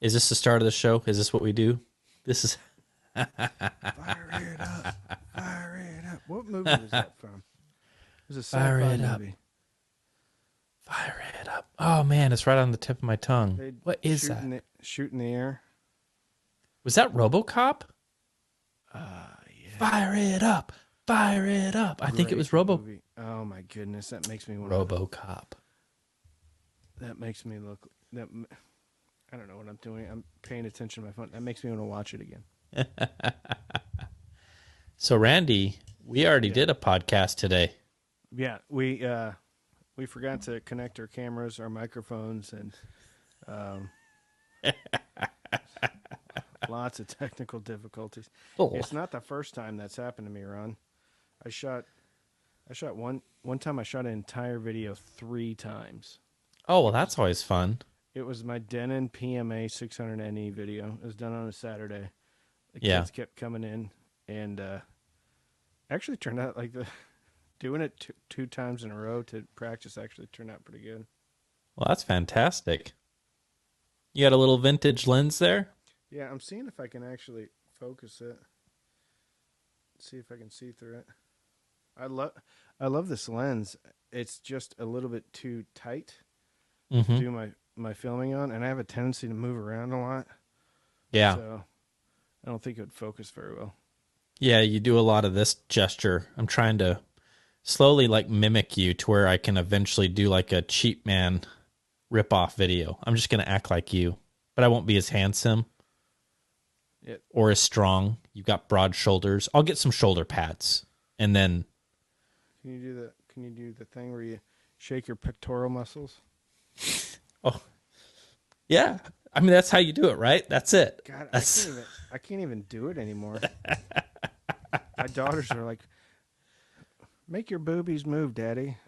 Is this the start of the show? Is this what we do? This is Fire it up. Fire it up. What movie was that from? It was a fire sci-fi it up. movie. Fire it up. Oh man, it's right on the tip of my tongue. They What is that? shoot in the air. Was that RoboCop? Yeah. Fire it up. Fire it up. I think it was Great movie. Oh my goodness, that makes me want RoboCop. That makes me look that I don't know what I'm doing. I'm paying attention to my phone. That makes me want to watch it again. So Randy, we already did a podcast today. Yeah, we forgot to connect our cameras, our microphones, and lots of technical difficulties. Oh. It's not the first time that's happened to me, Ron. I shot one time. I shot an entire video 3 times. Oh, well, that's always fun. It was my Denon PMA 600NE video. It was done on a Saturday. The Yeah. kids kept coming in, and actually turned out like doing it two times in a row to practice actually turned out pretty good. Well, that's fantastic. You got a little vintage lens there? Yeah, I'm seeing if I can actually focus it. See if I can see through it. I love this lens. It's just a little bit too tight to do my filming on, and I have a tendency to move around a lot. Yeah. So I don't think it would focus very well. Yeah, you do a lot of this gesture. I'm trying to slowly like mimic you to where I can eventually do like a cheap man rip-off video. I'm just going to act like you, but I won't be as handsome or as strong. You've got broad shoulders. I'll get some shoulder pads, and then... Can you do the thing where you shake your pectoral muscles? Oh, yeah. I mean, that's how you do it, right? That's it. God, That's... I can't even do it anymore. My daughters are like, "Make your boobies move, Daddy."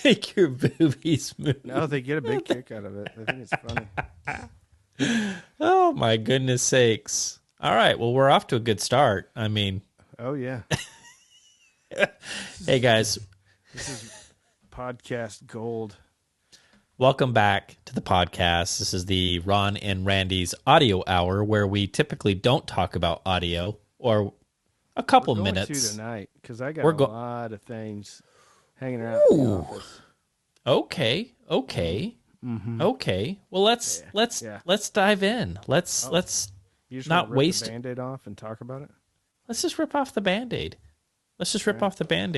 Make your boobies move. No, they get a big kick out of it. I think it's funny. Oh, my goodness sakes. All right. Well, we're off to a good start. I mean... Oh, yeah. Hey, guys. This is podcast gold. Welcome back to the podcast. This is the Ron and Randy's audio hour, where we typically don't talk about audio, or a couple We're going minutes. to tonight, because I got a lot of things hanging around the office. Okay. Well, let's dive in. Let's You just not want to rip waste the Band-Aid off and talk about it? Let's just rip off the Band-Aid.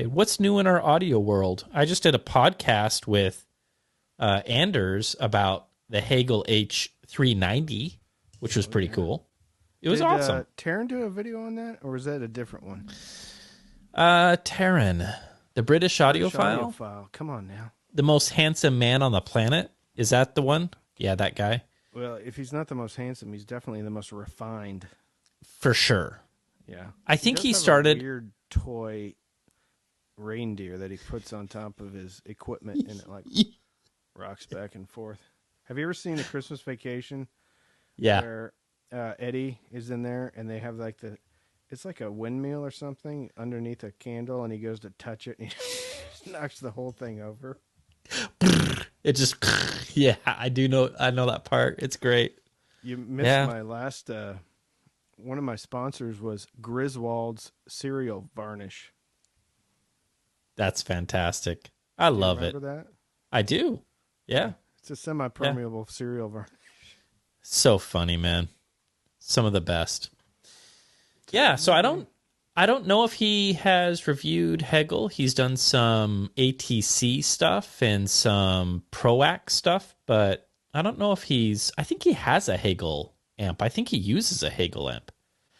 What's new in our audio world? I just did a podcast with Anders about the Hagel H390, which was pretty cool. It was awesome. Taryn do a video on that, or was that a different one? Taryn, the British audiophile? Come on now. The most handsome man on the planet? Is that the one? Yeah, that guy. Well, if he's not the most handsome, he's definitely the most refined. For sure. Yeah. I think he does have started... a weird toy reindeer that he puts on top of his equipment, and it like rocks back and forth. Have you ever seen the Christmas Vacation? Yeah. Where Eddie is in there, and they have like it's like a windmill or something underneath a candle, and he goes to touch it, and he just knocks the whole thing over. It just, yeah, I know that part. It's great. You missed my last, one of my sponsors was Griswold's Cereal Varnish. That's fantastic. I love it. Remember that? I do. Yeah. It's a semi-permeable cereal varnish. So funny, man. Some of the best. Yeah, so I don't know if he has reviewed Hegel. He's done some ATC stuff and some PROAC stuff, but I don't know if I think he has a Hegel amp. I think he uses a Hegel amp.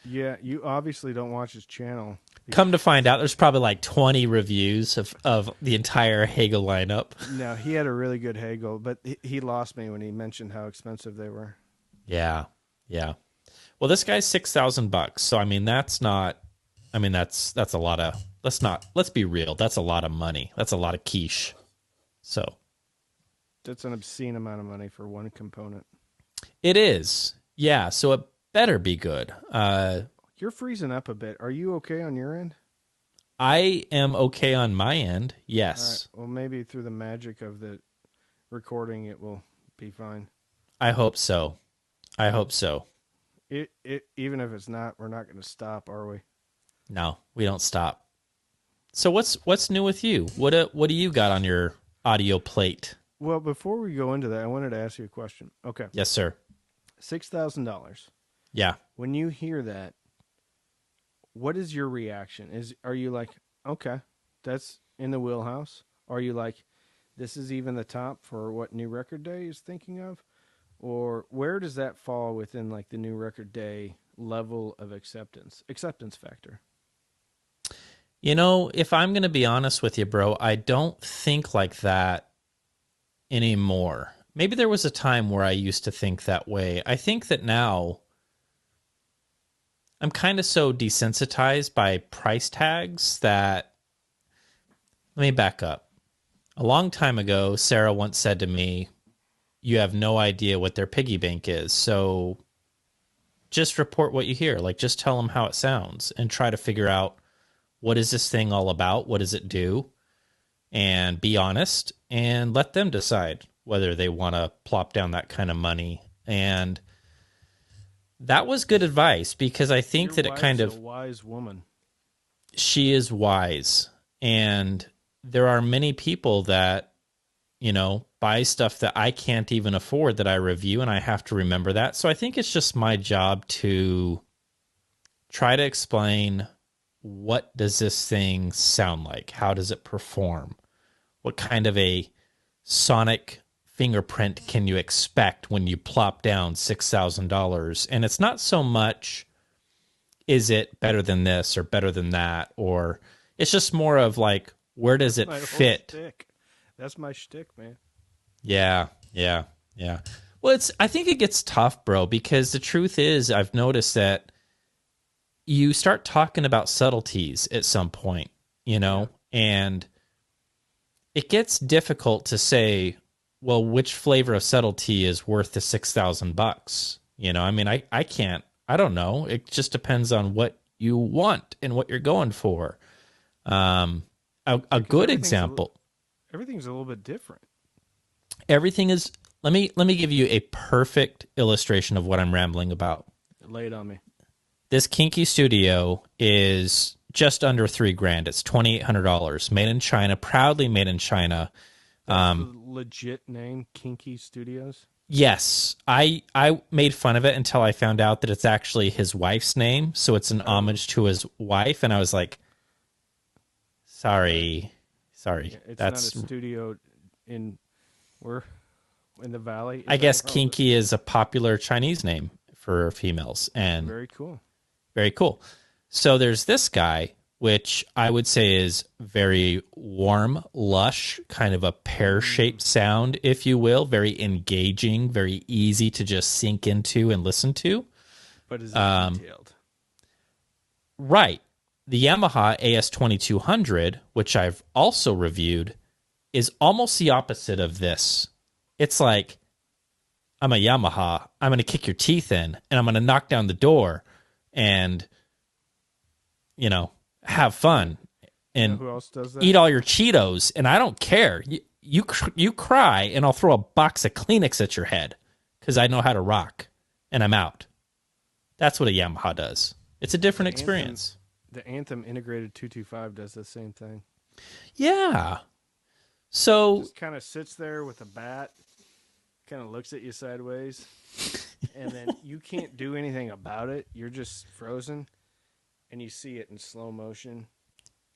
Yeah, you obviously don't watch his channel. Come to find out, there's probably like 20 reviews of the entire Hegel lineup. No, he had a really good Hegel, but he lost me when he mentioned how expensive they were. Yeah. Well, this guy's $6,000. So I mean, that's not. I mean, that's a lot of. Let's be real. That's a lot of money. That's a lot of quiche. So that's an obscene amount of money for one component. It is. Yeah. So it better be good. You're freezing up a bit. Are you okay on your end? I am okay on my end. Yes. All right. Well, maybe through the magic of the recording, it will be fine. I hope so. I hope so. Even if it's not, we're not going to stop, are we? No, we don't stop. So what's new with you? What do you got on your audio plate? Well, before we go into that, I wanted to ask you a question. Okay, Yes, sir. $6,000. Yeah. When you hear that, what is your reaction? Are you like, okay, that's in the wheelhouse? Are you like, this is even the top for what New Record Day is thinking of? Or where does that fall within like the New Record Day level of acceptance factor? If I'm going to be honest with you, bro, I don't think like that anymore. Maybe there was a time where I used to think that way. I think that now I'm kind of so desensitized by price tags that let me back up. A long time ago, Sarah once said to me, "You have no idea what their piggy bank is. So just report what you hear. Like just tell them how it sounds and try to figure out what is this thing all about? What does it do? And be honest and let them decide whether they want to plop down that kind of money." And that was good advice because I think Your that it kind wife's of a wise woman. she is wise. And there are many people that, buy stuff that I can't even afford that I review, and I have to remember that. So I think it's just my job to try to explain what does this thing sound like? How does it perform? What kind of a sonic fingerprint can you expect when you plop down $6,000? And it's not so much is it better than this or better than that, or it's just more of like where does it My whole fit? shtick. That's my shtick, man. Yeah, yeah, yeah. Well, I think it gets tough, bro, because the truth is I've noticed that you start talking about subtleties at some point, Yeah. and it gets difficult to say, well, which flavor of subtlety is worth the $6,000? I mean, I can't, I don't know. It just depends on what you want and what you're going for. Um, a Because good example, everything's a little bit different. everything is, let me give you a perfect illustration of what I'm rambling about. Lay it on me. This Kinky Studio is just under $3,000. It's $2,800, made in China, proudly made in China. That's the legit name, Kinky Studios. Yes, I made fun of it until I found out that it's actually his wife's name, so it's an homage to his wife, and I was like, sorry, Yeah, it's that's not a studio in we're in the valley. I Is that guess where all this Kinky is a popular Chinese name for females, and very cool. very cool. So there's this guy, which I would say is very warm, lush, kind of a pear-shaped sound, if you will, very engaging, very easy to just sink into and listen to. But is it detailed? Right. The Yamaha AS2200, which I've also reviewed, is almost the opposite of this. It's like, I'm a Yamaha. I'm going to kick your teeth in, and I'm going to knock down the door and, have fun and Who else does that? eat all your Cheetos. And I don't care. You cry, and I'll throw a box of Kleenex at your head because I know how to rock, and I'm out. That's what a Yamaha does. It's a different experience. The Anthem Integrated 225 does the same thing. Yeah. So Just kind of sits there with a bat, kind of looks at you sideways, and then you can't do anything about it. You're just frozen, and you see it in slow motion,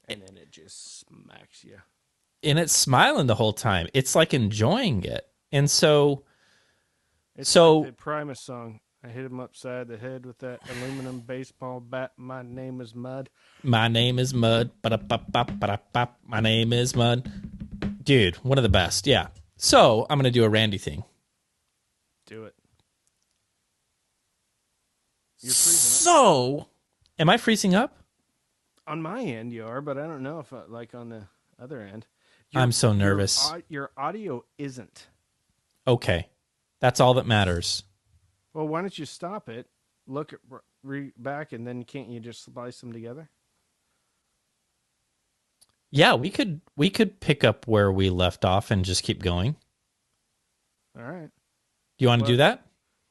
and then it just smacks you. and it's smiling the whole time. It's like enjoying it. And It's like the Primus song. I hit him upside the head with that aluminum baseball bat. My name is Mud. my name is Mud. Ba-da-ba-ba-ba-da-ba. My name is Mud. Dude, one of the best. Yeah. So I'm going to do a Randy thing. Do it. You're freezing up. So, am I freezing up? On my end, you are, but I don't know if like on the other end. I'm so nervous. Your audio isn't. Okay. That's all that matters. Well, why don't you stop it, look at back, and then can't you just splice them together? Yeah, we could pick up where we left off and just keep going. All right. Do you want to do that?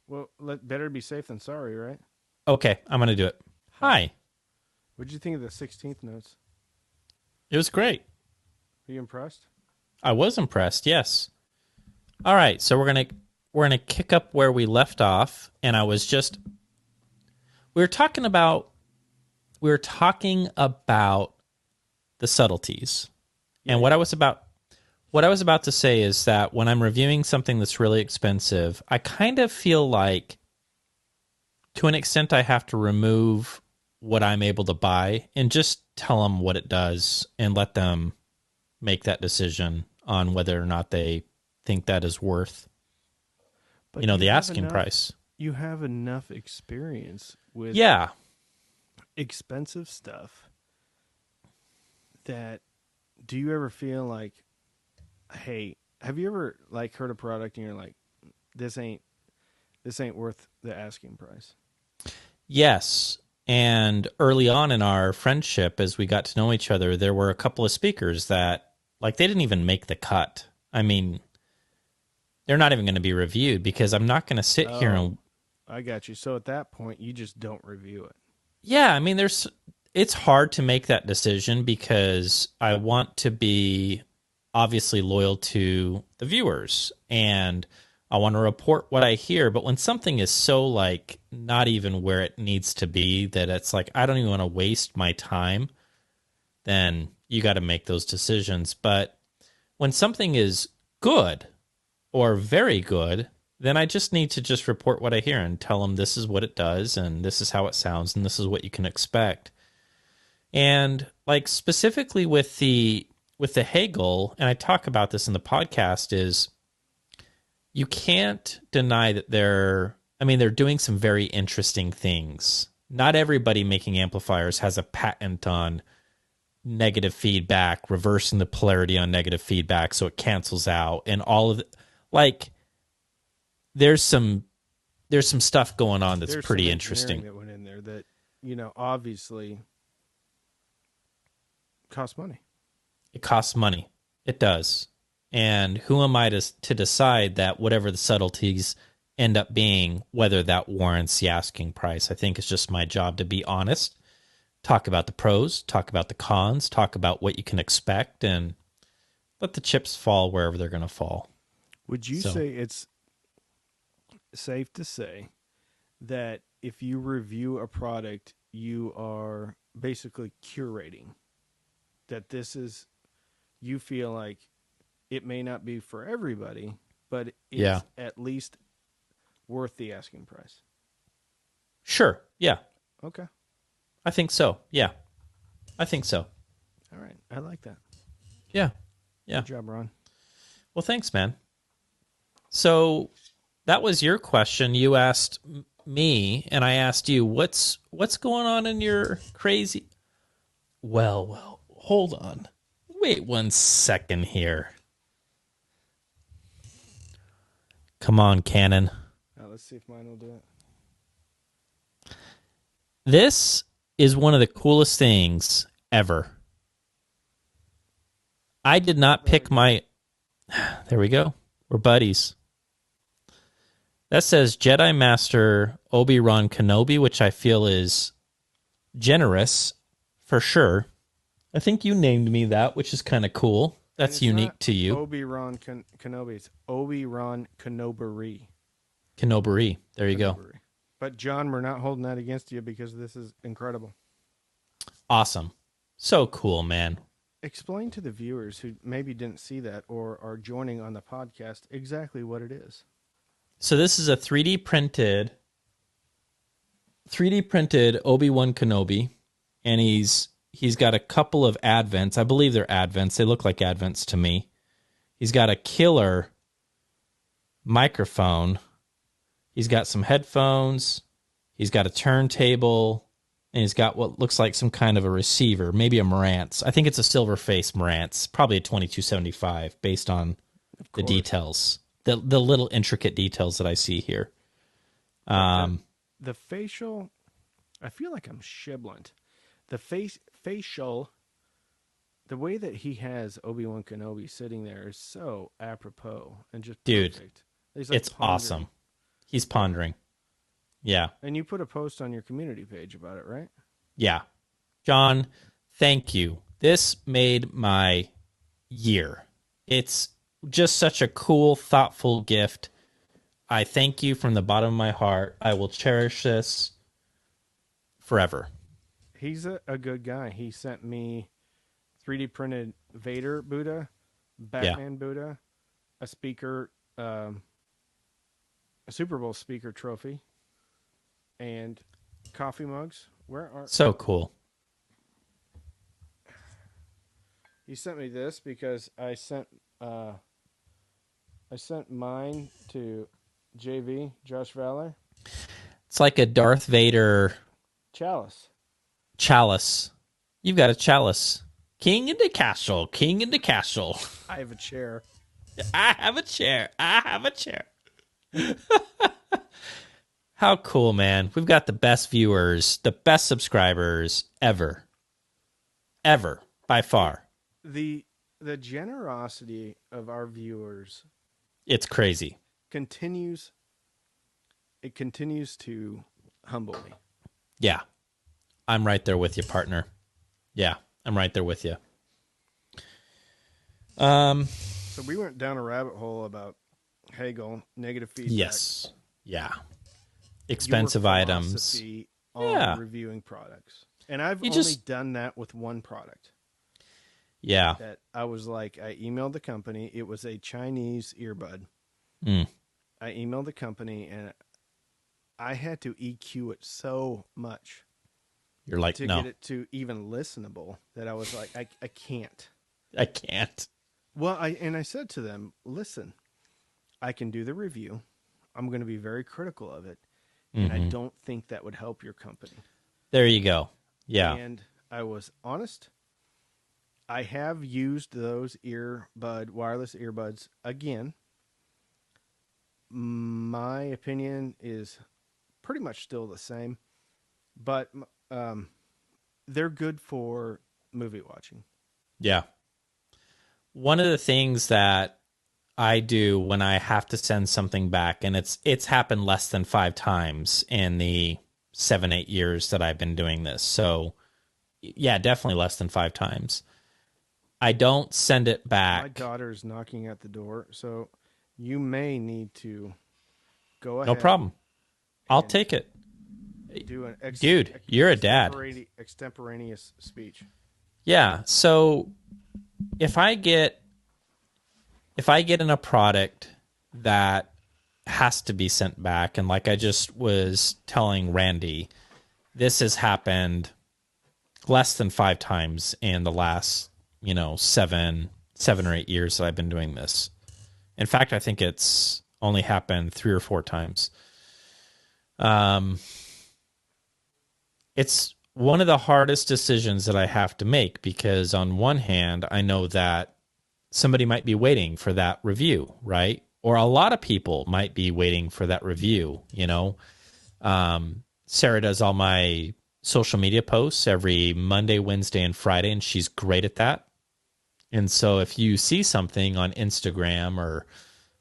Well, better be safe than sorry, right? Okay, I'm going to do it. Hi. What'd you think of the 16th notes? It was great. Are you impressed? I was impressed. Yes. All right, so we're going to kick up where we left off, and we were talking about the subtleties. Yeah, And what I was about to say is that when I'm reviewing something that's really expensive, I kind of feel like to an extent I have to remove what I'm able to buy and just tell them what it does and let them make that decision on whether or not they think that is worth, but the asking price. You have enough experience with Yeah. expensive stuff that do you ever feel like, hey, have you ever like heard a product and you're like, this ain't worth the asking price? Yes. And early on in our friendship, as we got to know each other, there were a couple of speakers that, like, they didn't even make the cut. I mean, they're not even going to be reviewed because I'm not going to sit here and. I got you. So at that point, you just don't review it. Yeah, I mean, it's hard to make that decision because I want to be obviously loyal to the viewers and I want to report what I hear. But when something is so like not even where it needs to be, that it's like I don't even want to waste my time, then you got to make those decisions. But when something is good or very good, then I just need to just report what I hear and tell them this is what it does and this is how it sounds and this is what you can expect. And like specifically with the Hegel, and I talk about this in the podcast, is you can't deny that they're doing some very interesting things. Not everybody making amplifiers has a patent on negative feedback, reversing the polarity on negative feedback so it cancels out, and all of like there's some stuff going on that's pretty interesting that went in there that obviously costs money. It costs money. It does. And who am I to decide that whatever the subtleties end up being, whether that warrants the asking price? I think it's just my job to be honest, talk about the pros, talk about the cons, talk about what you can expect, and let the chips fall wherever they're going to fall. Would you say it's safe to say that if you review a product, you are basically curating that you feel like it may not be for everybody, but it's at least worth the asking price? Sure. Yeah. Okay. I think so. Yeah. I think so. All right. I like that. Yeah. Yeah. Good job, Ron. Well, thanks, man. So that was your question. You asked me, and I asked you, what's going on in your crazy... Well, hold on. Wait 1 second here. Come on, Canon. Let's see if mine will do it. This is one of the coolest things ever. I did not pick my... There we go. We're buddies. That says Jedi Master Obi-Wan Kenobi, which I feel is generous for sure. I think you named me that, which is kind of cool. That's unique to you. Obi-Wan Kenobi. It's Obi-Wan Kenobari. Kenobari. There you go. But John, we're not holding that against you because this is incredible. Awesome. So cool, man. Explain to the viewers who maybe didn't see that or are joining on the podcast exactly what it is. So this is a 3D printed Obi-Wan Kenobi, and he's got a couple of advents. I believe they're advents. They look like advents to me. He's got a killer microphone. He's got some headphones. He's got a turntable, and he's got what looks like some kind of a receiver, maybe a Marantz. I think it's a silver face Marantz, probably a 2275 based on the details. The little intricate details that I see here. The facial, I feel like I'm shibboleth. The facial, the way that he has Obi-Wan Kenobi sitting there is so apropos and just perfect. Dude, it's awesome. He's pondering. Yeah. And you put a post on your community page about it, right? Yeah. John, thank you. This made my year. It's just such a cool, thoughtful gift. I thank you from the bottom of my heart. I will cherish this forever. He's a good guy. He sent me 3D printed Vader Buddha, Batman Buddha, a speaker, a Super Bowl speaker trophy, and coffee mugs. Where are So cool. He sent me this because I sent mine to JV, Josh Valor. It's like a Darth Vader Chalice. chalice. You've got a chalice. King in the castle. King in the castle. I have a chair. I have a chair. I have a chair. How cool, man. We've got the best viewers, the best subscribers ever. Ever, by far. The generosity of our viewers It's crazy. continues to humble me. Yeah. I'm right there with you, partner. Yeah, I'm right there with you. So we went down a rabbit hole about Hegel, negative feedback. Yes. Yeah. Expensive items. On reviewing products. And I've only done that with one product. Yeah. That I was like, I emailed the company. It was a Chinese earbud. Mm. I emailed the company and I had to EQ it so much. You're like, to no. get it to even listenable that I was like, I can't. I can't. Well, I said to them, listen, I can do the review. I'm going to be very critical of it. And I don't think that would help your company. There you go. Yeah. And I was honest. I have used those wireless earbuds again. My opinion is pretty much still the same, but they're good for movie watching. Yeah. One of the things that I do when I have to send something back, and it's happened less than 5 times in the 7-8 years that I've been doing this. So yeah, definitely less than 5 times. I don't send it back. My daughter's knocking at the door, so you may need to go ahead. No problem. I'll take it. Do an Dude, you're a dad. Extemporaneous speech. Yeah. So if I get in a product that has to be sent back, and like I just was telling Randy, this has happened less than 5 times in the last, 7 or 8 years that I've been doing this. In fact, I think it's only happened 3 or 4 times. It's one of the hardest decisions that I have to make because on one hand, I know that somebody might be waiting for that review, right? Or a lot of people might be waiting for that review, Sarah does all my social media posts every Monday, Wednesday, and Friday, and she's great at that. And so if you see something on Instagram or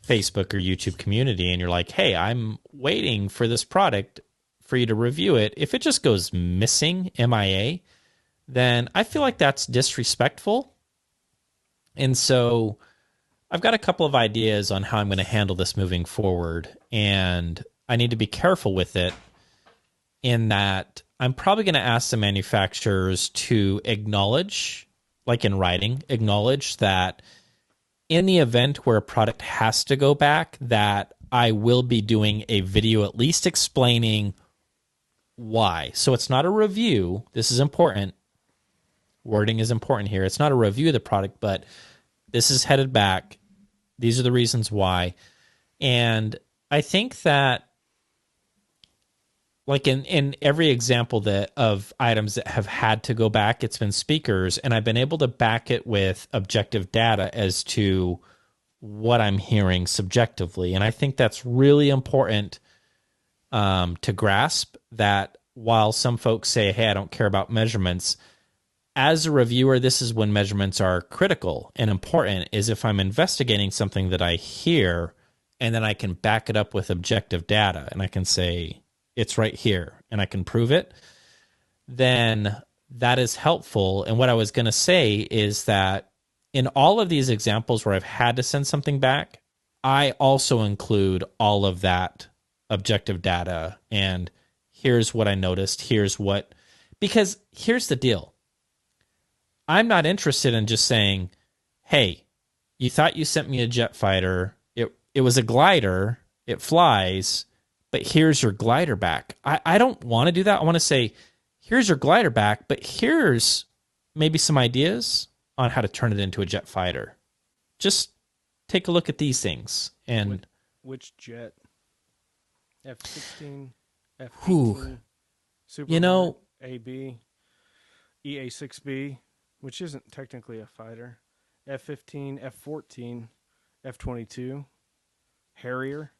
Facebook or YouTube community and you're like, hey, I'm waiting for this product for you to review it, if it just goes missing, MIA, then I feel like that's disrespectful. And so I've got a couple of ideas on how I'm going to handle this moving forward. And I need to be careful with it in that I'm probably going to ask the manufacturers to acknowledge, like in writing, acknowledge that in the event where a product has to go back, that I will be doing a video at least explaining why. So it's not a review. This is important. Wording is important here. It's not a review of the product, but this is headed back. These are the reasons why. And I think that like in every example of items that have had to go back, it's been speakers, and I've been able to back it with objective data as to what I'm hearing subjectively. And I think that's really important to grasp, that while some folks say, hey, I don't care about measurements, as a reviewer, this is when measurements are critical and important, is if I'm investigating something that I hear and then I can back it up with objective data, and I can say it's right here, and I can prove it, then that is helpful. And what I was going to say is that in all of these examples where I've had to send something back, I also include all of that objective data. And here's what I noticed. Because here's the deal. I'm not interested in just saying, hey, you thought you sent me a jet fighter. It was a glider. It flies, but here's your glider back. I don't want to do that. I want to say, here's your glider back, but here's maybe some ideas on how to turn it into a jet fighter. Just take a look at these things. And which jet? F-16, F-18, whew, Super you know, AB, EA-6B, which isn't technically a fighter, F-15, F-14, F-22, Harrier.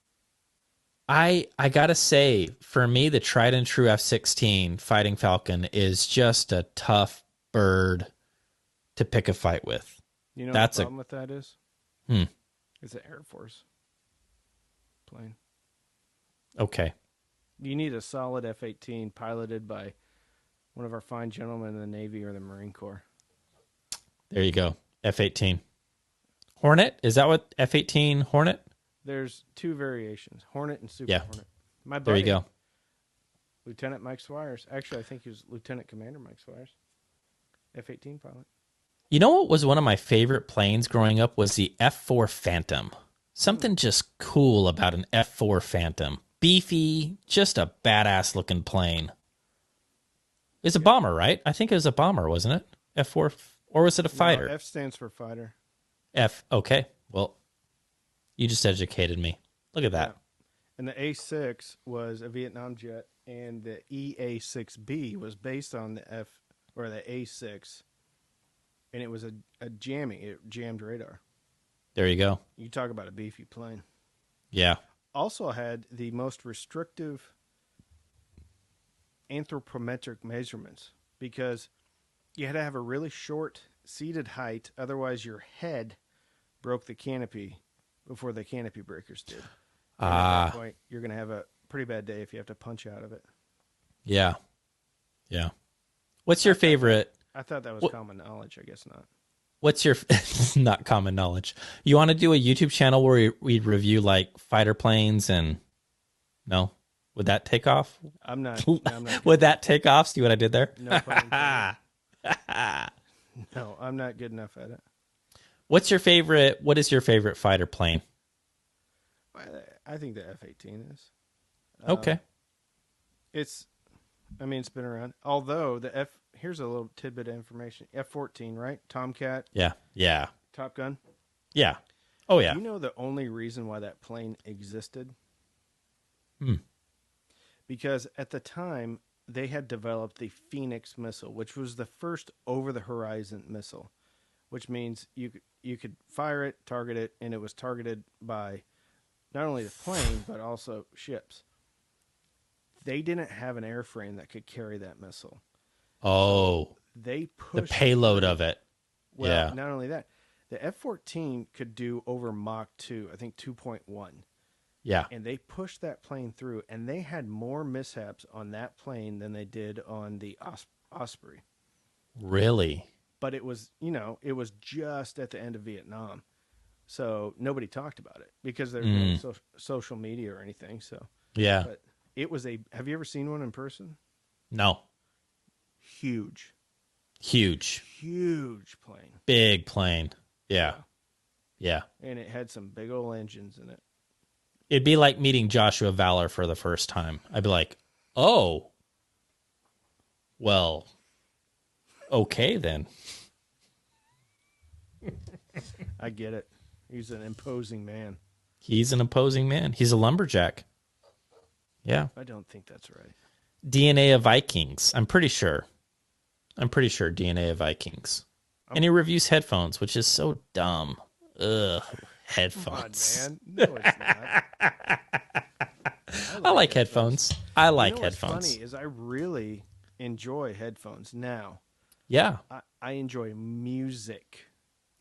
I gotta say, for me, the tried and true F-16 Fighting Falcon is just a tough bird to pick a fight with. You know That's what the problem with that is? Hmm. It's an Air Force plane. Okay. You need a solid F-18 piloted by one of our fine gentlemen in the Navy or the Marine Corps. There you go. F-18. Hornet? Is that what F-18 Hornet? There's two variations, Hornet and Super Hornet. My buddy, there you go. Lieutenant Mike Swires. Actually, I think he was Lieutenant Commander Mike Swires. F-18 pilot. You know what was one of my favorite planes growing up was the F-4 Phantom. Something just cool about an F-4 Phantom. Beefy, just a badass looking plane. It's a bomber, right? I think it was a bomber, wasn't it? F-4, or was it a fighter? No, F stands for fighter. F, okay. Well, you just educated me. Look at that. Yeah. And the A-6 was a Vietnam jet, and the EA-6B was based on the A-6, and it was a jamming. It jammed radar. There you go. You talk about a beefy plane. Yeah. Also had the most restrictive anthropometric measurements because you had to have a really short seated height, otherwise your head broke the canopy before the canopy breakers did. And at that point, you're going to have a pretty bad day if you have to punch out of it. Yeah. Yeah. What's your favorite? I thought that was common knowledge. I guess not. What's your not common knowledge? You want to do a YouTube channel where we review like fighter planes and no? Would that take off? I'm not Would that take off? See what I did there? No pun intended. No, I'm not good enough at it. What is your favorite fighter plane? I think the F-18 is. Okay. It's been around. Although here's a little tidbit of information. F-14, right? Tomcat. Yeah. Yeah. Top Gun. Yeah. Oh yeah. You know the only reason why that plane existed? Because at the time they had developed the Phoenix missile, which was the first over-the-horizon missile, which means you could fire it, target it, and it was targeted by not only the plane but also ships. They didn't have an airframe that could carry that missile. Oh, they pushed the payload of it. Well, yeah. Not only that, the F-14 could do over Mach 2, I think 2.1. Yeah. And they pushed that plane through, and they had more mishaps on that plane than they did on the Osprey. Really? But it was just at the end of Vietnam. So nobody talked about it because there's no social media or anything. So yeah. But it was have you ever seen one in person? No. Huge plane. Big plane. Yeah. Yeah. And it had some big old engines in it. It'd be like meeting Joshua Valor for the first time. I'd be like, oh, well, okay then. I get it. He's an imposing man. He's an imposing man. He's a lumberjack. Yeah. I don't think that's right. DNA of Vikings. I'm pretty sure DNA of Vikings. And he reviews headphones, which is so dumb. Ugh. Headphones. Come on, man. No, it's not. I like headphones. I like headphones. What's funny is I really enjoy headphones now. Yeah. I enjoy music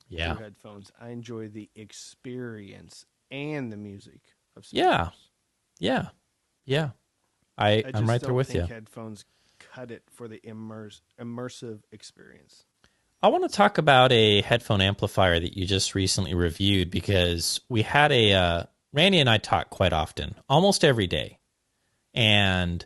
through headphones. I enjoy the experience and the music of Yeah. speakers. Yeah. Yeah. I I'm just right there don't with think you. headphones cut it for the immersive experience. I want to talk about a headphone amplifier that you just recently reviewed because we had Randy and I talk quite often, almost every day. And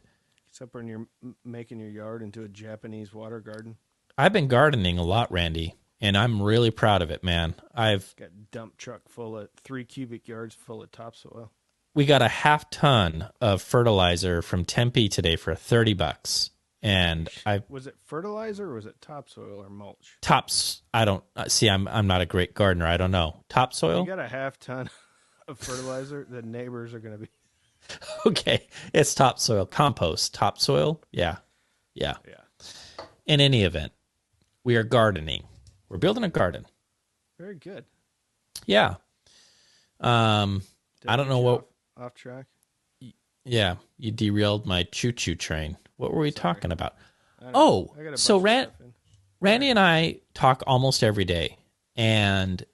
Except when you're making your yard into a Japanese water garden. I've been gardening a lot, Randy, and I'm really proud of it, man. Got a dump truck full of 3 cubic yards full of topsoil. We got a half ton of fertilizer from Tempe today for $30. And I Was it fertilizer or was it topsoil or mulch? tops I don't see I'm not a great gardener. I don't know. If you Topsoil? got a half ton of fertilizer, the neighbors are going to be. Okay. It's topsoil. Compost. Topsoil? Yeah. Yeah. Yeah. In any event, we are gardening. We're building a garden. Very good. Yeah. Did I don't get know you what off track. yeah, you derailed my choo-choo train. What were we Sorry. talking about? I don't know. Oh, I got a so bunch of stuff in. Randy and I talk almost every day, and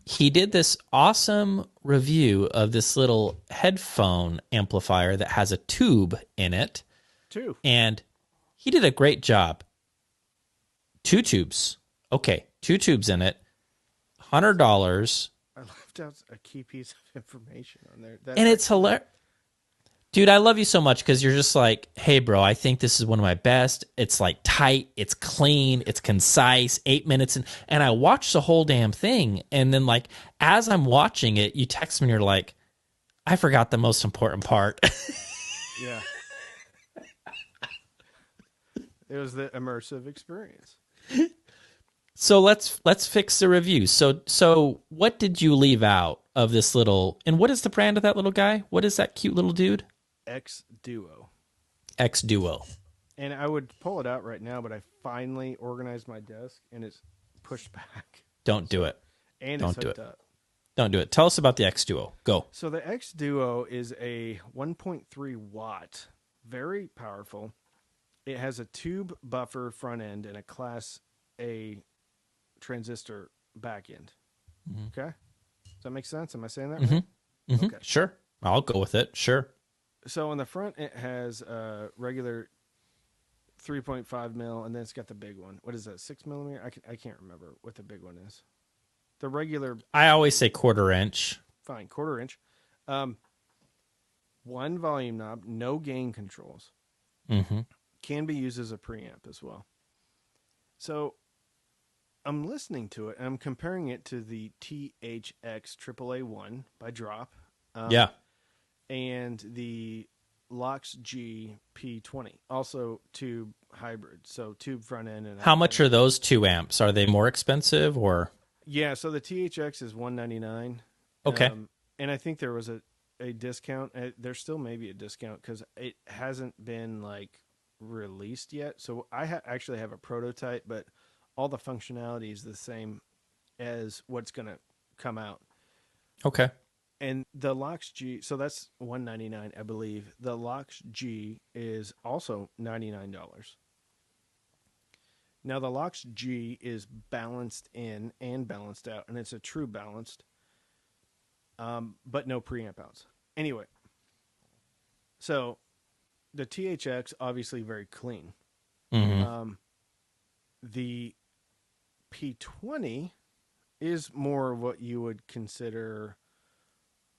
he did this awesome review of this little headphone amplifier that has a tube in it, 2. and he did a great job. 2 tubes. Okay, 2 tubes in it, $100, I left out a key piece of information on there. That and it's actually- hilarious. Dude, I love you so much because you're just like, hey, bro, I think this is one of my best. It's like tight, it's clean, it's concise, 8 minutes. And I watched the whole damn thing. And then, like, as I'm watching it, you text me and you're like, I forgot the most important part. Yeah. It was the immersive experience. So let's fix the review. So what did you leave out of this little, and what is the brand of that little guy? What is that cute little dude? X Duo. X Duo. And I would pull it out right now, but I finally organized my desk and it's pushed back. Don't do it. And Don't it's do hooked it. up. Don't do it. Tell us about the X Duo. Go. So the X Duo is a 1.3 watt, very powerful. It has a tube buffer front end and a Class A transistor back end. Okay? Does that make sense? Am I saying that right? Mm-hmm. Okay. Sure. I'll go with it. Sure. So on the front, it has a regular 3.5 mil, and then it's got the big one. What is that? 6 millimeter? I can't remember what the big one is. The regular, I always say quarter inch. fine, quarter inch. One volume knob, no gain controls. Mm-hmm. Can be used as a preamp as well. So I'm listening to it, and I'm comparing it to the THX AAA1 by Drop. Yeah. And the Lox G P20, also tube hybrid, so tube front end and How much are those 2 amps? Are they more expensive or? Yeah, so the THX is $199. Okay. And I think there was a discount. There still may be a discount because it hasn't been like released yet. So I actually have a prototype, but all the functionality is the same as what's going to come out. Okay. And the Lox G, so that's $199, I believe. The Lox G is also $99. Now the Lox G is balanced in and balanced out, and it's a true balanced, but no preamp outs. Anyway, so the THX obviously very clean. Mm-hmm. The P20 is more what you would consider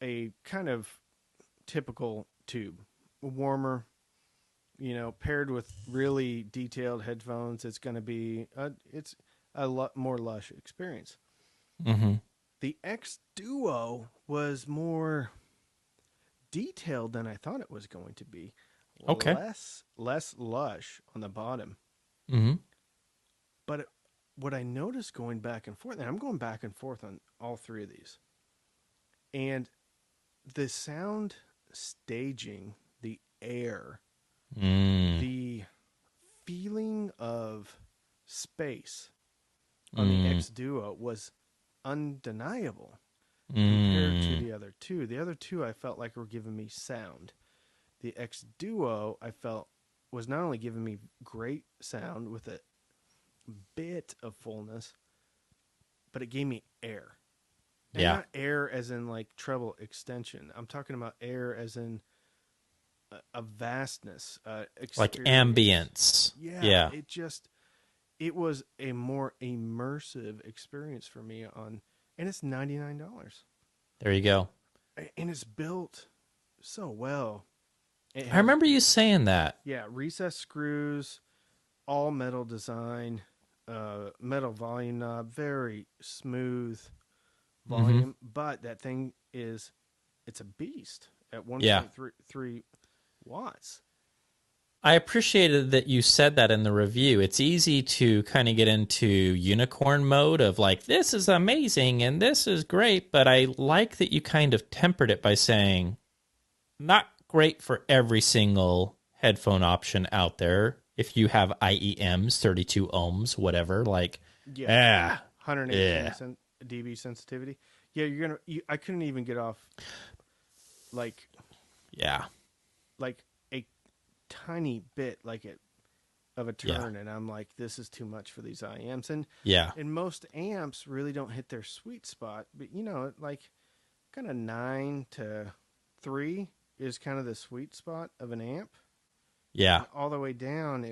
a kind of typical tube, warmer, paired with really detailed headphones. It's going to be it's a lot more lush experience. Mm-hmm. The X Duo was more detailed than I thought it was going to be. Okay. Less lush on the bottom. Mm-hmm. But what I noticed going back and forth, and I'm going back and forth on all 3 of these, and the sound staging, the air, the feeling of space on the X Duo was undeniable compared to the other 2. The other 2 I felt like were giving me sound. The X Duo I felt was not only giving me great sound with a bit of fullness, but it gave me air. And Yeah. not air as in like treble extension. I'm talking about air as in a vastness, Like experience. ambience. Yeah, Yeah. it was a more immersive experience for me on, and it's $99, There you go. and it's built so well. It I has, remember you saying that. yeah, recessed screws, all metal design, metal volume knob, very smooth Hmm. volume, but that thing is, it's a beast at Yeah. 1.3 watts. I appreciated that you said that in the review. It's easy to kind of get into unicorn mode of like, this is amazing and this is great. But I like that you kind of tempered it by saying, not great for every single headphone option out there. If you have IEMs, 32 ohms, whatever, like, Yeah, ah, 118 yeah, dB sensitivity. Yeah, I couldn't even get off like yeah, like a tiny bit of a yeah, turn, and I'm like, this is too much for these IMs, yeah, and most amps really don't hit their sweet spot. But like kind of 9 to 3 is kind of the sweet spot of an amp, yeah, and all the way down,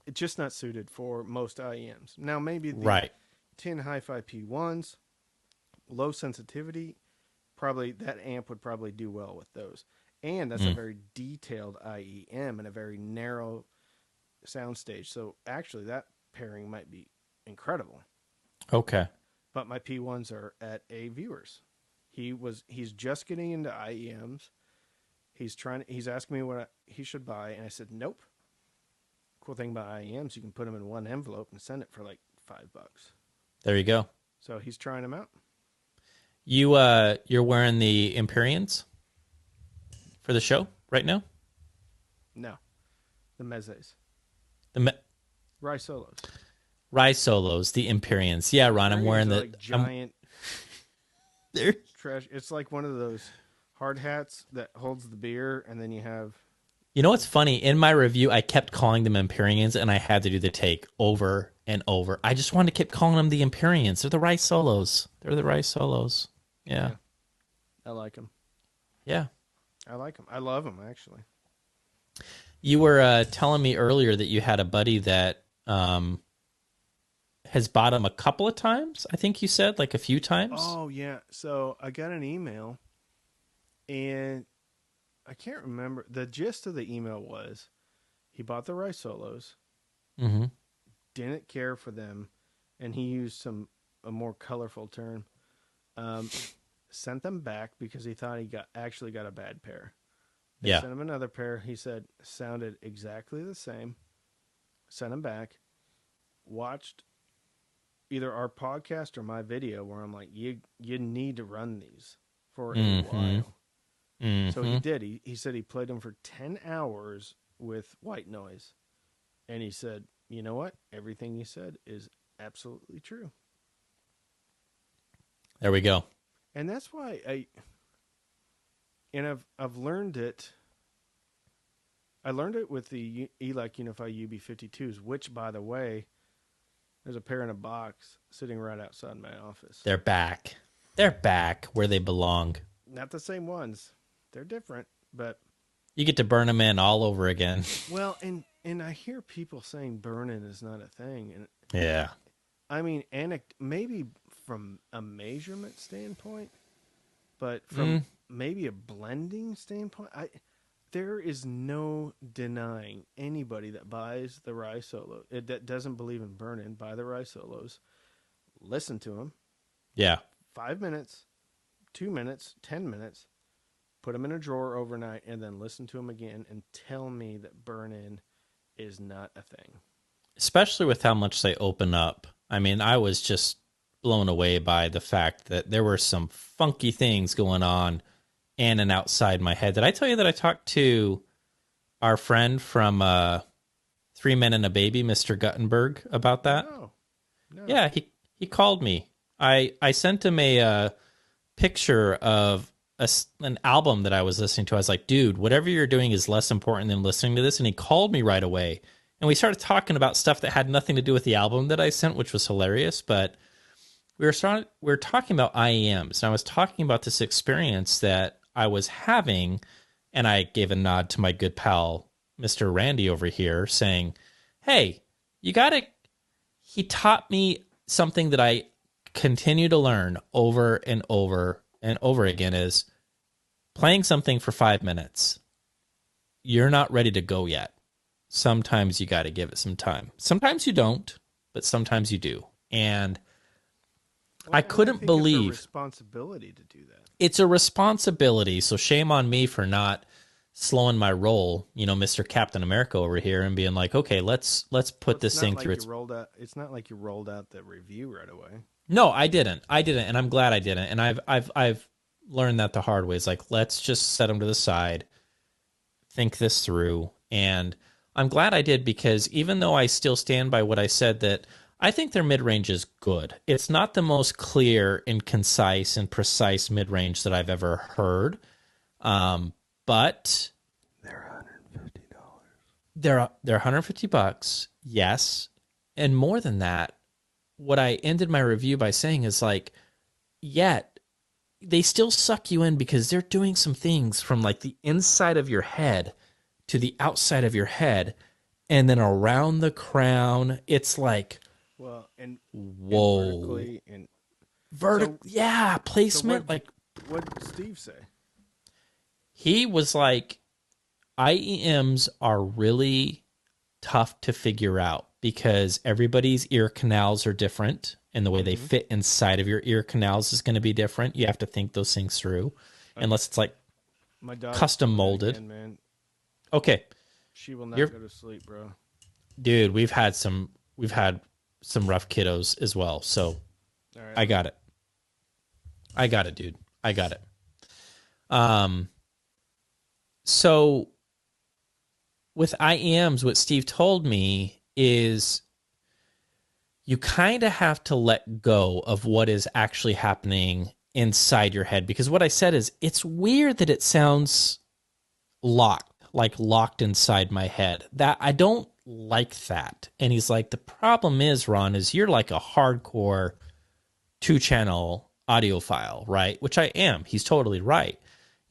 it's just not suited for most IEMs. Now maybe the right. 10 hi-fi P1s, low sensitivity, probably that amp would probably do well with those. And that's a Mm, very detailed IEM and a very narrow soundstage. So actually that pairing might be incredible. okay. But my P1s are at a viewers. He's just getting into IEMs. He's asking me what he should buy, and I said nope. Cool thing about IEMs, you can put them in one envelope and send it for like $5. There you go. So he's trying them out. You're wearing the Empyreans for the show right now? No, the Mezes. The Me- Rye Solos. Rise Solos, the Empyreans. Yeah, Ron, I'm wearing Empyreans are the. like giant There. trash. It's like one of those hard hats that holds the beer, and then you have. You know what's funny? In my review, I kept calling them Empyreans, and I had to do the take over and over. I just wanted to keep calling them the Empyreans. They're the Rice Solos. They're the Rice Solos. Yeah. Yeah, I like them. Yeah. I like them. I love them actually. You were telling me earlier that you had a buddy that has bought them a couple of times. I think you said like a few times. Oh yeah. So I got an email, and I can't remember the gist of the email was he bought the Rye Solos, Mm-hmm. didn't care for them, and he used a more colorful term. Um, Sent them back because he thought he actually got a bad pair. They Yeah. sent him another pair. He said sounded exactly the same. Sent him back. Watched either our podcast or my video where I'm like, you need to run these for a Mm-hmm. while. So Mm-hmm. he did. He said he played them for 10 hours with white noise. And he said, you know what? Everything you said is absolutely true. There we go. And that's why I've learned it. I learned it with the ELAC Unify UB52s, which, by the way, there's a pair in a box sitting right outside my office. They're back. They're back where they belong. Not the same ones. They're different, but You get to burn them in all over again. well, and I hear people saying burn-in is not a thing, and Yeah. I mean, maybe from a measurement standpoint, but from maybe a blending standpoint, there is no denying anybody that buys the Rye Solo that doesn't believe in burn-in, buy the Rye Solos, listen to them, Yeah. 5 minutes, 2 minutes, 10 minutes, put them in a drawer overnight, and then listen to them again and tell me that burn-in is not a thing. Especially with how much they open up. I mean, I was just blown away by the fact that there were some funky things going on in and outside my head. Did I tell you that I talked to our friend from 3 Men and a Baby, Mr. Guttenberg, about that? No. Yeah, he called me. I sent him a picture of an album that I was listening to. I was like, dude, whatever you're doing is less important than listening to this. And he called me right away. And we started talking about stuff that had nothing to do with the album that I sent, which was hilarious. But we were talking about IEMs, and I was talking about this experience that I was having, and I gave a nod to my good pal Mr. Randy over here, saying, "Hey, you got to." He taught me something that I continue to learn over and over and over again is playing something for 5 minutes. You're not ready to go yet. Sometimes you got to give it some time. Sometimes you don't, but sometimes you do. And Well, I and couldn't think it's a believe responsibility to do that. it's a responsibility. So shame on me for not slowing my roll, Mr. Captain America over here and being like, okay, let's Well, put it's this not thing like through you its. rolled out. It's not like you rolled out the review right away. No, I didn't. And I'm glad I didn't. And I've learned that the hard way. It's like, let's just set them to the side, think this through. And I'm glad I did, because even though I still stand by what I said, that I think their mid range is good. It's not the most clear and concise and precise mid range that I've ever heard. But They're $150. they're $150, yes. And more than that, what I ended my review by saying is like, yet they still suck you in because they're doing some things from like the inside of your head to the outside of your head and then around the crown. It's like, Well, and whoa. vertically and Yeah, placement. what did Steve say? He was like, IEMs are really tough to figure out because everybody's ear canals are different and the way they fit inside of your ear canals is going to be different. You have to think those things through, unless it's like My dog custom molded. again, man. Okay, She will not go to sleep, bro. dude, we've had some rough kiddos as well. So All right. I got it, dude. I got it. So with IEMs, what Steve told me is you kind of have to let go of what is actually happening inside your head. Because what I said is, it's weird that it sounds locked inside my head. That I don't like that. And he's like, the problem is, Ron, is you're like a hardcore 2-channel audiophile, right? Which I am. He's totally right.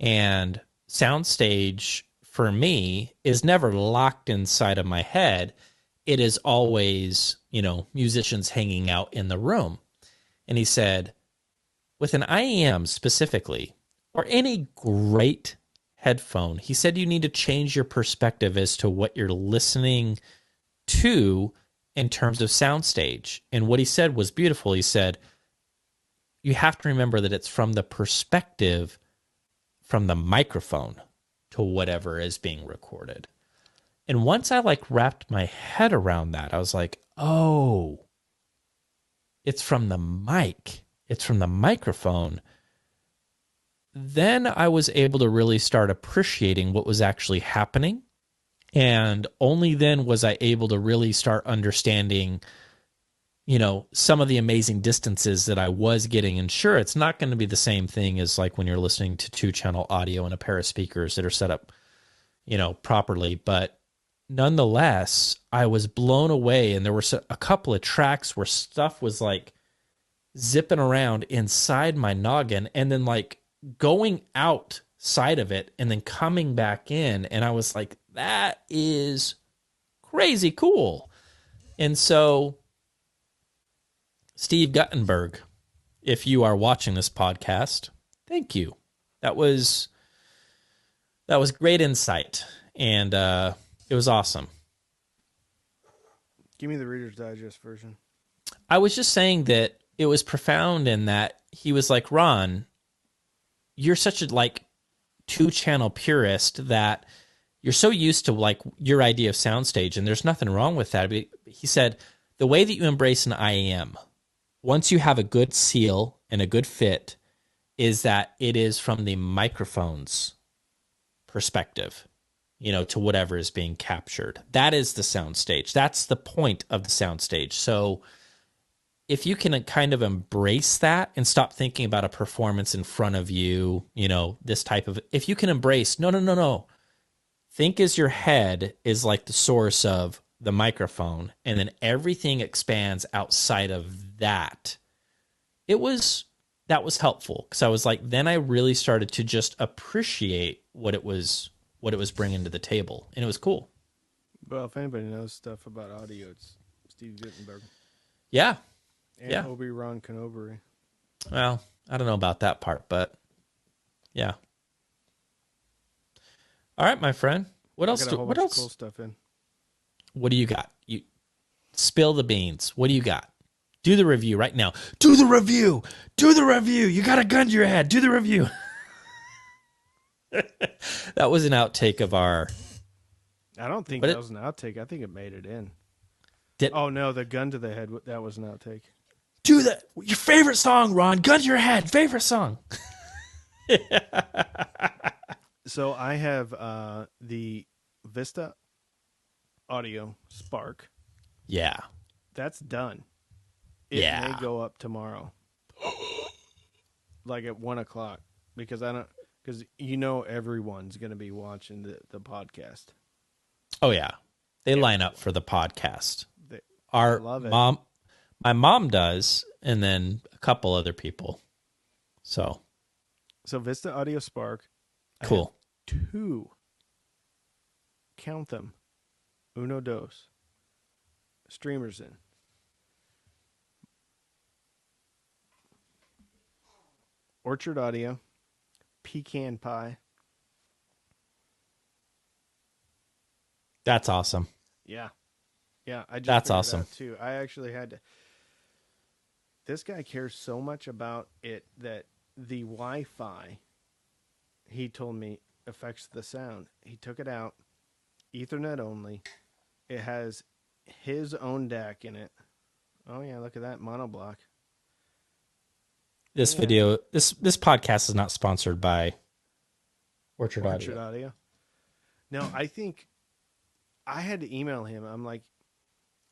And soundstage for me is never locked inside of my head. It is always, musicians hanging out in the room. And he said, with an IEM specifically, or any great headphone, he said you need to change your perspective as to what you're listening to in terms of soundstage. And what he said was beautiful. He said, you have to remember that it's from the perspective from the microphone to whatever is being recorded. And once I wrapped my head around that, I was like, oh, it's from the mic. It's from the microphone. Then I was able to really start appreciating what was actually happening. And only then was I able to really start understanding, some of the amazing distances that I was getting. And sure, it's not going to be the same thing as like when you're listening to 2-channel audio and a pair of speakers that are set up, properly. But nonetheless, I was blown away. And there were a couple of tracks where stuff was like zipping around inside my noggin and then like going outside of it and then coming back in. And I was like, that is crazy cool. And so, Steve Guttenberg, if you are watching this podcast, thank you. That was great insight, and it was awesome. Give me the Reader's Digest version. I was just saying that it was profound in that he was like, Ron, you're such a 2-channel purist that you're so used to your idea of soundstage, and there's nothing wrong with that. But he said the way that you embrace an IAM, once you have a good seal and a good fit, is that it is from the microphone's perspective, to whatever is being captured. That is the soundstage. That's the point of the soundstage. So if you can kind of embrace that and stop thinking about a performance in front of you, this type of, if you can embrace, no. Think as your head is like the source of the microphone, and then everything expands outside of that. that was helpful because I was like, then I really started to just appreciate what it was bringing to the table, and it was cool. Well, if anybody knows stuff about audio, it's Steve Gutenberg Yeah, and yeah. Obi-Wan Kenobi. Well, I don't know about that part, but yeah. All right, my friend. What I else? got a whole What bunch of cool else? stuff in. What do you got? You spill the beans. What do you got? Do the review right now. Do the review. Do the review. You got a gun to your head. Do the review. That was an outtake of our. I don't think But that it was an outtake. I think it made it in. did. Oh no, the gun to the head. That was an outtake. Do that. Your favorite song, Ron. Gun to your head. Favorite song. So I have the Vista Audio Spark. Yeah. That's done. It Yeah. may go up tomorrow, like at 1:00, because everyone's going to be watching the podcast. Oh yeah. They line up for the podcast. They Our love it. my mom does, and then a couple other people. So Vista Audio Spark. I cool. have 2. Count them. Uno, dos. Streamers in. Orchard Audio. Pecan Pie. That's awesome. Yeah. Yeah, I just That's figured it awesome. out too. I actually had to. This guy cares so much about it that the Wi-Fi, he told me, affects the sound. He took it out, Ethernet only. It has his own DAC in it. Oh yeah, look at that monoblock. This Yeah. video, this podcast is not sponsored by Orchard Orchard Audio. Audio. No, I think I had to email him. I'm like,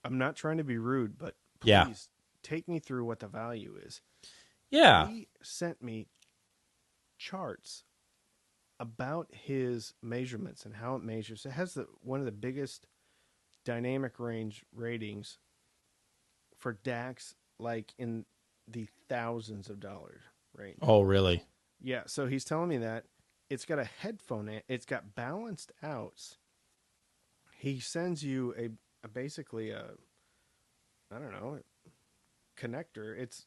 I'm not trying to be rude, but please Yeah. take me through what the value is. Yeah. He sent me charts about his measurements and how it measures. It has one of the biggest dynamic range ratings for DACs, like in the thousands of dollars range. Oh, really? Yeah, so he's telling me that it's got a headphone. It's got balanced outs. He sends you basically a, I don't know, connector. It's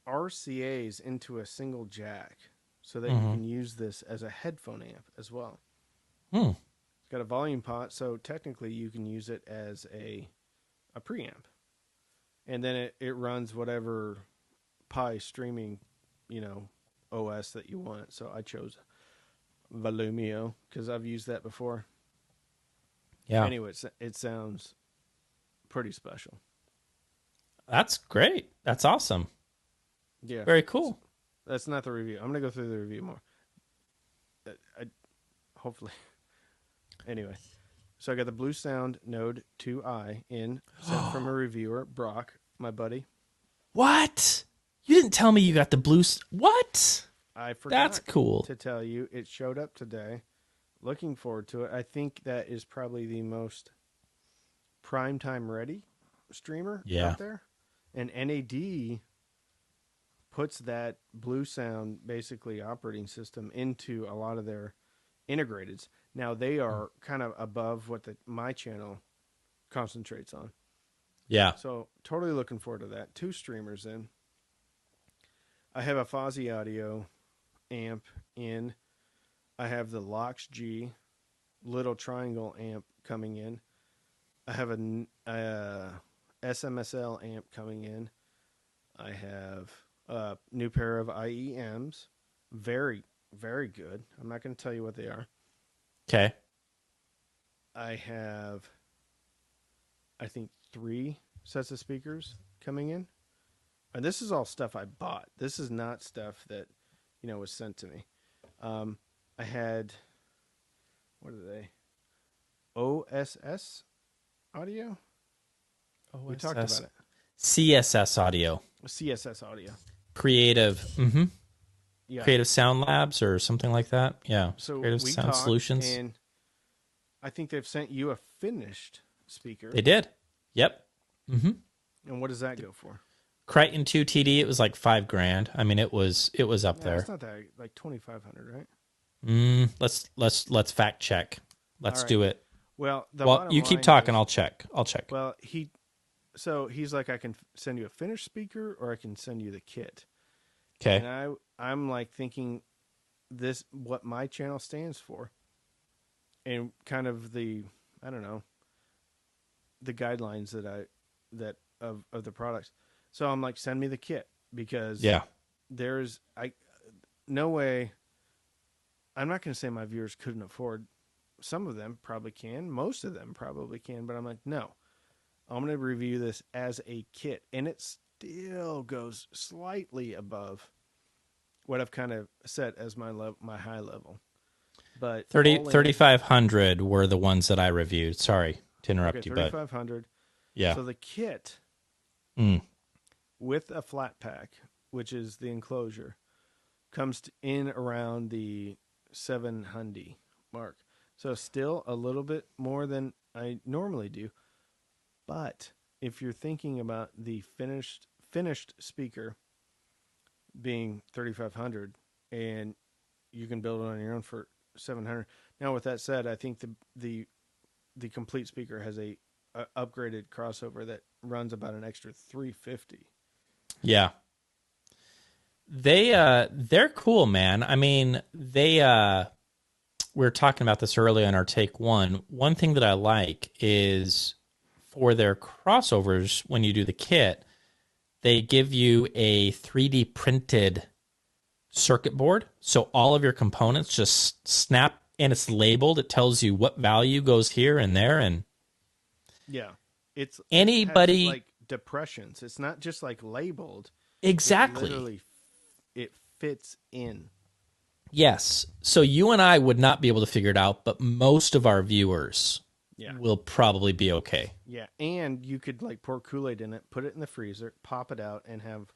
RCA's into a single jack so that you can use this as a headphone amp as well. Hmm. It's got a volume pot, so technically you can use it as a preamp. And then it runs whatever Pi streaming, OS that you want. So I chose Volumio because I've used that before. Yeah. Anyway, it sounds pretty special. That's great. That's awesome. Yeah. Very cool. That's not the review. I'm going to go through the review more. Hopefully. Anyway. So I got the Blue Sound Node 2i in, sent from a reviewer, Brock, my buddy. What? You didn't tell me you got the blue. What? I forgot That's cool. to tell you. It showed up today. Looking forward to it. I think that is probably the most primetime ready streamer out there. And NAD puts that Blue Sound basically operating system into a lot of their integrateds. Now they are kind of above what my channel concentrates on. Yeah. So totally looking forward to that. 2 streamers in. I have a Fozzy Audio amp in. I have the Lox G little triangle amp coming in. I have a SMSL amp coming in. I have a new pair of IEMs. Very, very good. I'm not going to tell you what they are. Okay. I have, I think, 3 sets of speakers coming in. And this is all stuff I bought. This is not stuff that, was sent to me. I had, what are they? OSS audio? We talked about it. CSS audio. CSS audio. Creative. Mm-hmm. Yeah. Creative Sound Labs or something like that. Yeah. So Creative we Sound talked, Solutions. and I think they've sent you a finished speaker. They did. Yep. Mm-hmm. And what does that go for? Crichton 2 TD, it was like $5,000. I mean, it was up No, it's there. not that, like 2,500, right? Let's fact check. All Let's right. do it. Well, the Well, bottom you keep line talking. is, I'll check. I'll check. well, he's like, I can send you a finished speaker or I can send you the kit. Okay. And I'm like thinking this, what my channel stands for, and kind of the, I don't know, the guidelines that of the products. So I'm like, send me the kit, because Yeah. there's no way. I'm not going to say my viewers couldn't afford. Some of them probably can. Most of them probably can. But I'm like, no. I'm going to review this as a kit, and it still goes slightly above what I've kind of set as my high level. But 3,500 were the ones that I reviewed. Sorry to okay, interrupt you, but 3,500. yeah. So the kit Mm. with a flat pack, which is the enclosure, comes in around the 700 mark. So still a little bit more than I normally do. But if you're thinking about the finished speaker being 3,500, and you can build it on your own for 700. Now, with that said, I think the complete speaker has a upgraded crossover that runs about an extra 350. Yeah. They're cool, man. I mean, we were talking about this earlier in our take one. One thing that I like is for their crossovers, when you do the kit, they give you a 3D printed circuit board. So all of your components just snap, and it's labeled. It tells you what value goes here and there. And Yeah, it has anybody, like depressions. It's not just like labeled. exactly. It literally it fits in. Yes. So you and I would not be able to figure it out, but most of our viewers Yeah. will probably be okay. Yeah, and you could like pour Kool-Aid in it, put it in the freezer, pop it out, and have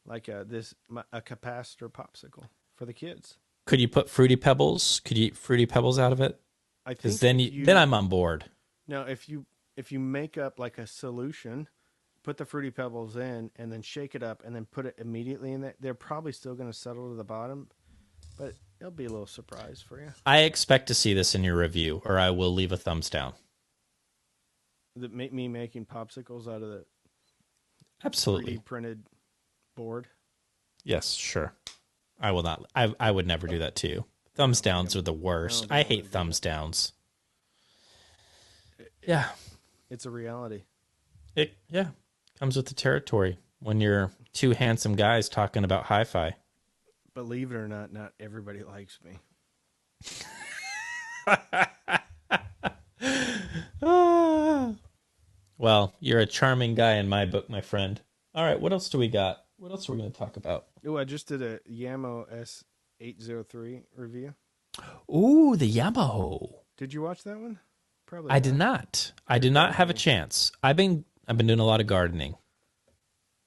like a capacitor popsicle for the kids. Could you put Fruity Pebbles? Could you eat Fruity Pebbles out of it? I Because think then I'm on board. no, if you make up like a solution, put the Fruity Pebbles in, and then shake it up, and then put it immediately in there, they're probably still going to settle to the bottom, but it'll be a little surprise for you. I expect to see this in your review, or I will leave a thumbs down. Me making popsicles out of the Absolutely. 3D printed board. Yes, sure. I will not. I would never do that to you. Thumbs downs are the worst. I hate thumbs downs. Yeah. It's a reality. It comes with the territory when you're two handsome guys talking about hi-fi. Believe it or not everybody likes me. Well, you're a charming guy in my book, my friend. All right, what else do we got? What else are we going to talk about? Oh, I just did a Yamo S803 review. Ooh, the Yamo. Did you watch that one? Probably. I did not. I did not have a chance. I've been doing a lot of gardening.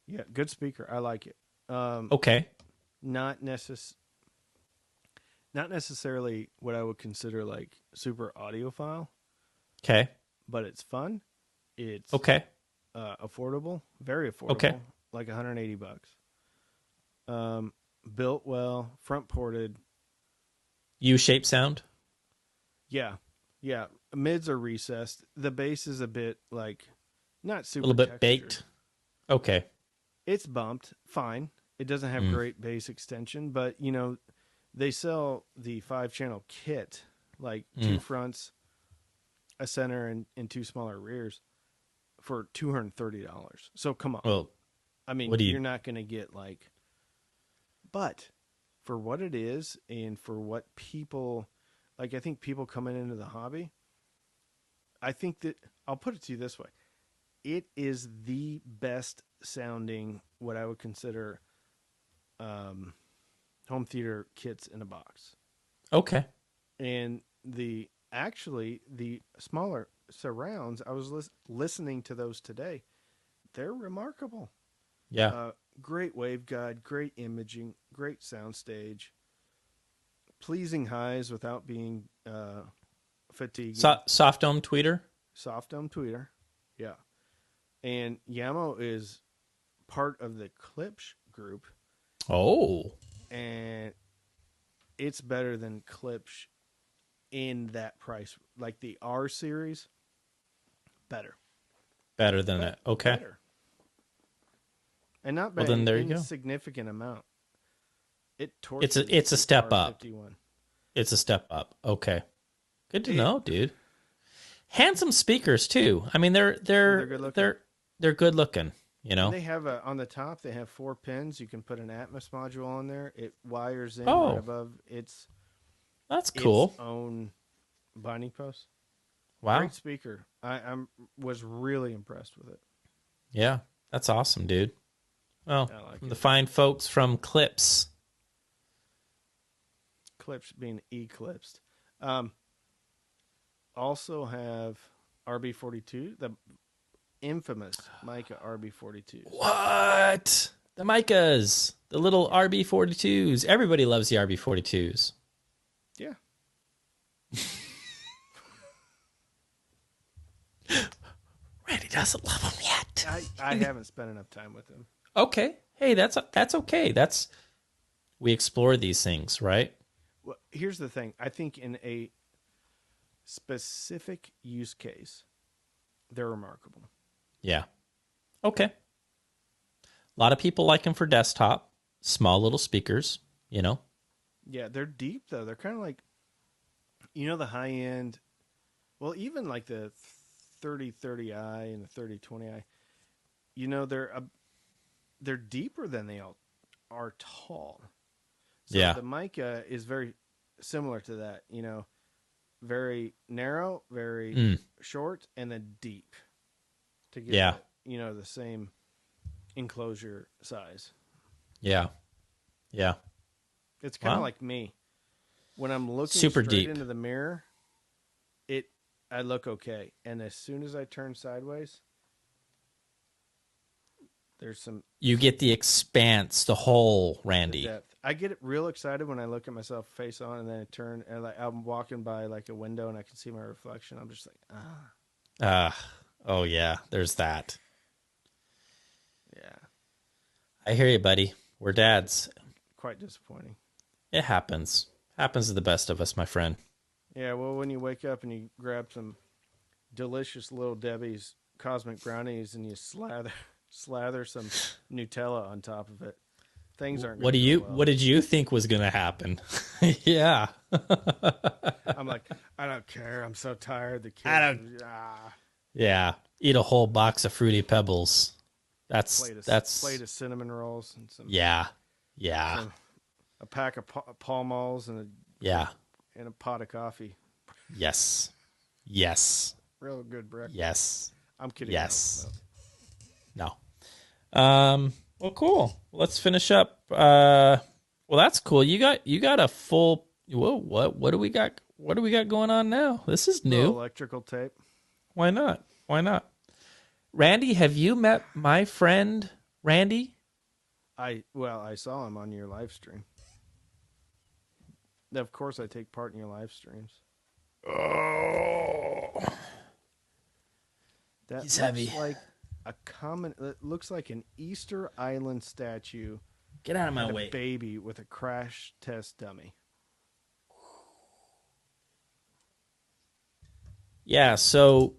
Yeah, good speaker. I like it. Okay. Not necessarily what I would consider like super audiophile, Okay. but it's fun. It's Okay. affordable, very affordable. Okay. Like $180. Built well, front ported. U-shaped sound. Yeah. Yeah. Mids are recessed. The bass is a bit like not super A little bit textured. baked. Okay. It's bumped. Fine. It doesn't have great bass extension, but they sell the 5-channel kit, like 2 fronts, a center, and 2 smaller rears for $230. So come on. Well, I mean, you're not going to get like, but for what it is and for what people, like I think people coming into the hobby, I think that, I'll put it to you this way. It is the best sounding, what I would consider home theater kits in a box. Okay. And the smaller surrounds, I was listening to those today. They're remarkable. Yeah. Great waveguide, great imaging, great soundstage, pleasing highs without being fatiguing. Soft dome tweeter. Soft dome tweeter, yeah. And Yamo is part of the Klipsch group, Oh, and it's better than Klipsch in that price. Like the R series, better. better than it. Okay. Better. And not by Well, then an there you go. insignificant amount. It torches It's a the step up. R51. It's a step up. Okay. Good to Yeah. know, dude. Handsome speakers too. I mean, they're good looking. they're good looking. You know. And they have on the top. They have 4 pins. You can put an Atmos module on there. It wires in Oh. right above That's cool. its own binding post. Wow. Great speaker. I was really impressed with it. Yeah, that's awesome, dude. Well, I like from it. the fine folks from Clips. Clips being eclipsed. Also have RB42, the infamous Mica RB42. What? The Micas, the little RB42s. Everybody loves the RB42s. Yeah. Randy doesn't love them yet. I haven't spent enough time with them. Okay. Hey, that's okay. We explore these things, right? Well, here's the thing. I think in a specific use case, they're remarkable. Yeah. Okay. A lot of people like them for desktop, small little speakers, you know. Yeah, they're deep though. They're kind of like, the high end. Well, even like the 3030i and the 3020i. They're deeper than they all are tall. So Yeah. the Mica is very similar to that. Very narrow, very short, and then deep to get the same enclosure size. Yeah. Yeah. It's kind of Wow. like me. When I'm looking Super straight deep. into the mirror, I look okay. And as soon as I turn sideways, there's some You get the expanse, the whole, Randy. depth. I get real excited when I look at myself face on, and then I turn, and I'm walking by like a window, and I can see my reflection. I'm just like, Oh yeah, there's that. yeah, I hear you, buddy. We're dads. quite disappointing. It happens. Happens to the best of us, my friend. Yeah, well, when you wake up and you grab some delicious Little Debbie's cosmic brownies and you slather some Nutella on top of it, things aren't. What did you think was going to happen? Yeah. I'm like, I don't care. I'm so tired. The kids. Yeah. Eat a whole box of Fruity Pebbles. That's plate of cinnamon rolls and some. Yeah. A pack of Pall Malls and a pot of coffee. Yes. Real good breakfast. Yes. I'm kidding. Yes. No. Well, cool. Let's finish up. Well, that's cool. You got a full. Whoa. What do we got? What do we got going on now? This is new. Electrical tape. Why not? Randy, have you met my friend Randy? I saw him on your live stream. Of course, I take part in your live streams. Oh. That He's looks heavy. like it looks like an Easter Island statue. Get out of my and way. A baby with a crash test dummy. Yeah, so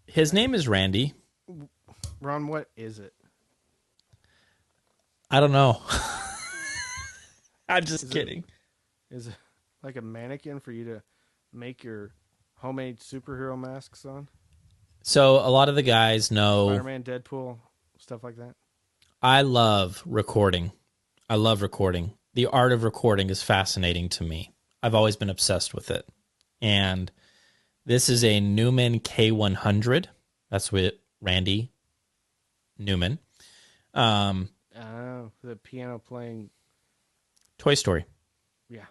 his name is Randy. Ron, what is it? I don't know. I'm just kidding. Is it like a mannequin for you to make your homemade superhero masks on? So a lot of the guys know Spider-Man, Deadpool, stuff like that. I love recording. The art of recording is fascinating to me. I've always been obsessed with it. And this is a Newman K100. That's with Randy Newman. The piano playing. Toy Story. Yeah.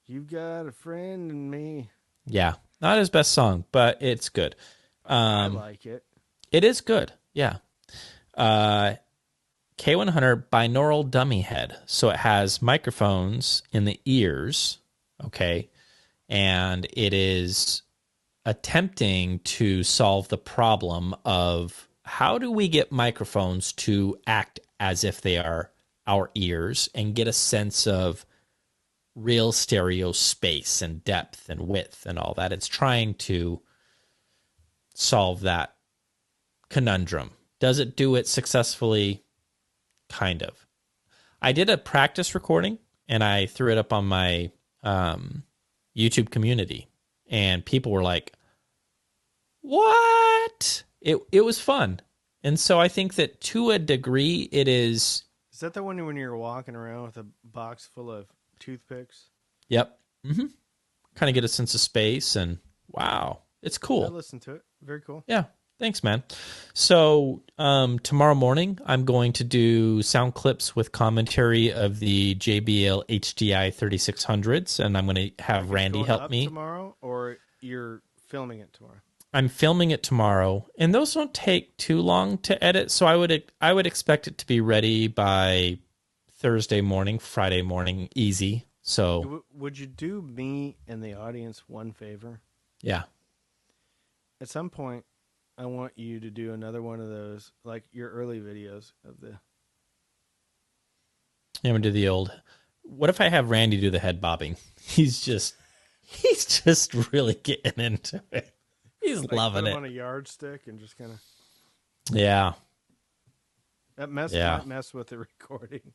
You've got a friend in me. Yeah. Not his best song, but it's good. I like it. It is good. Yeah. K100 binaural dummy head. So it has microphones in the ears. Okay. And it is attempting to solve the problem of how do we get microphones to act as if they are our ears and get a sense of real stereo space and depth and width and all that? It's trying to solve that conundrum. Does it do it successfully? Kind of. I did a practice recording and I threw it up on my YouTube community, and people were like, "What?" It was fun. And so I think that to a degree it is. Is that the one when you're walking around with a box full of toothpicks? Yep. Mm-hmm. Kind of get a sense of space, and wow, it's cool. I listened to it. Very cool. Yeah. Thanks, man. So tomorrow morning, I'm going to do sound clips with commentary of the JBL HDI 3600s, and I'm going to have Randy help me. Tomorrow, or you're filming it tomorrow? I'm filming it tomorrow, and those don't take too long to edit, so I would expect it to be ready by Thursday morning, Friday morning, easy. So would you do me and the audience one favor? Yeah. At some point, I want you to do another one of those, like your early videos of the. I'm gonna do the old. What if I have Randy do the head bobbing? He's just really getting into it. He's like loving it. On a yardstick and just kind of. Yeah. That might mess with the recording.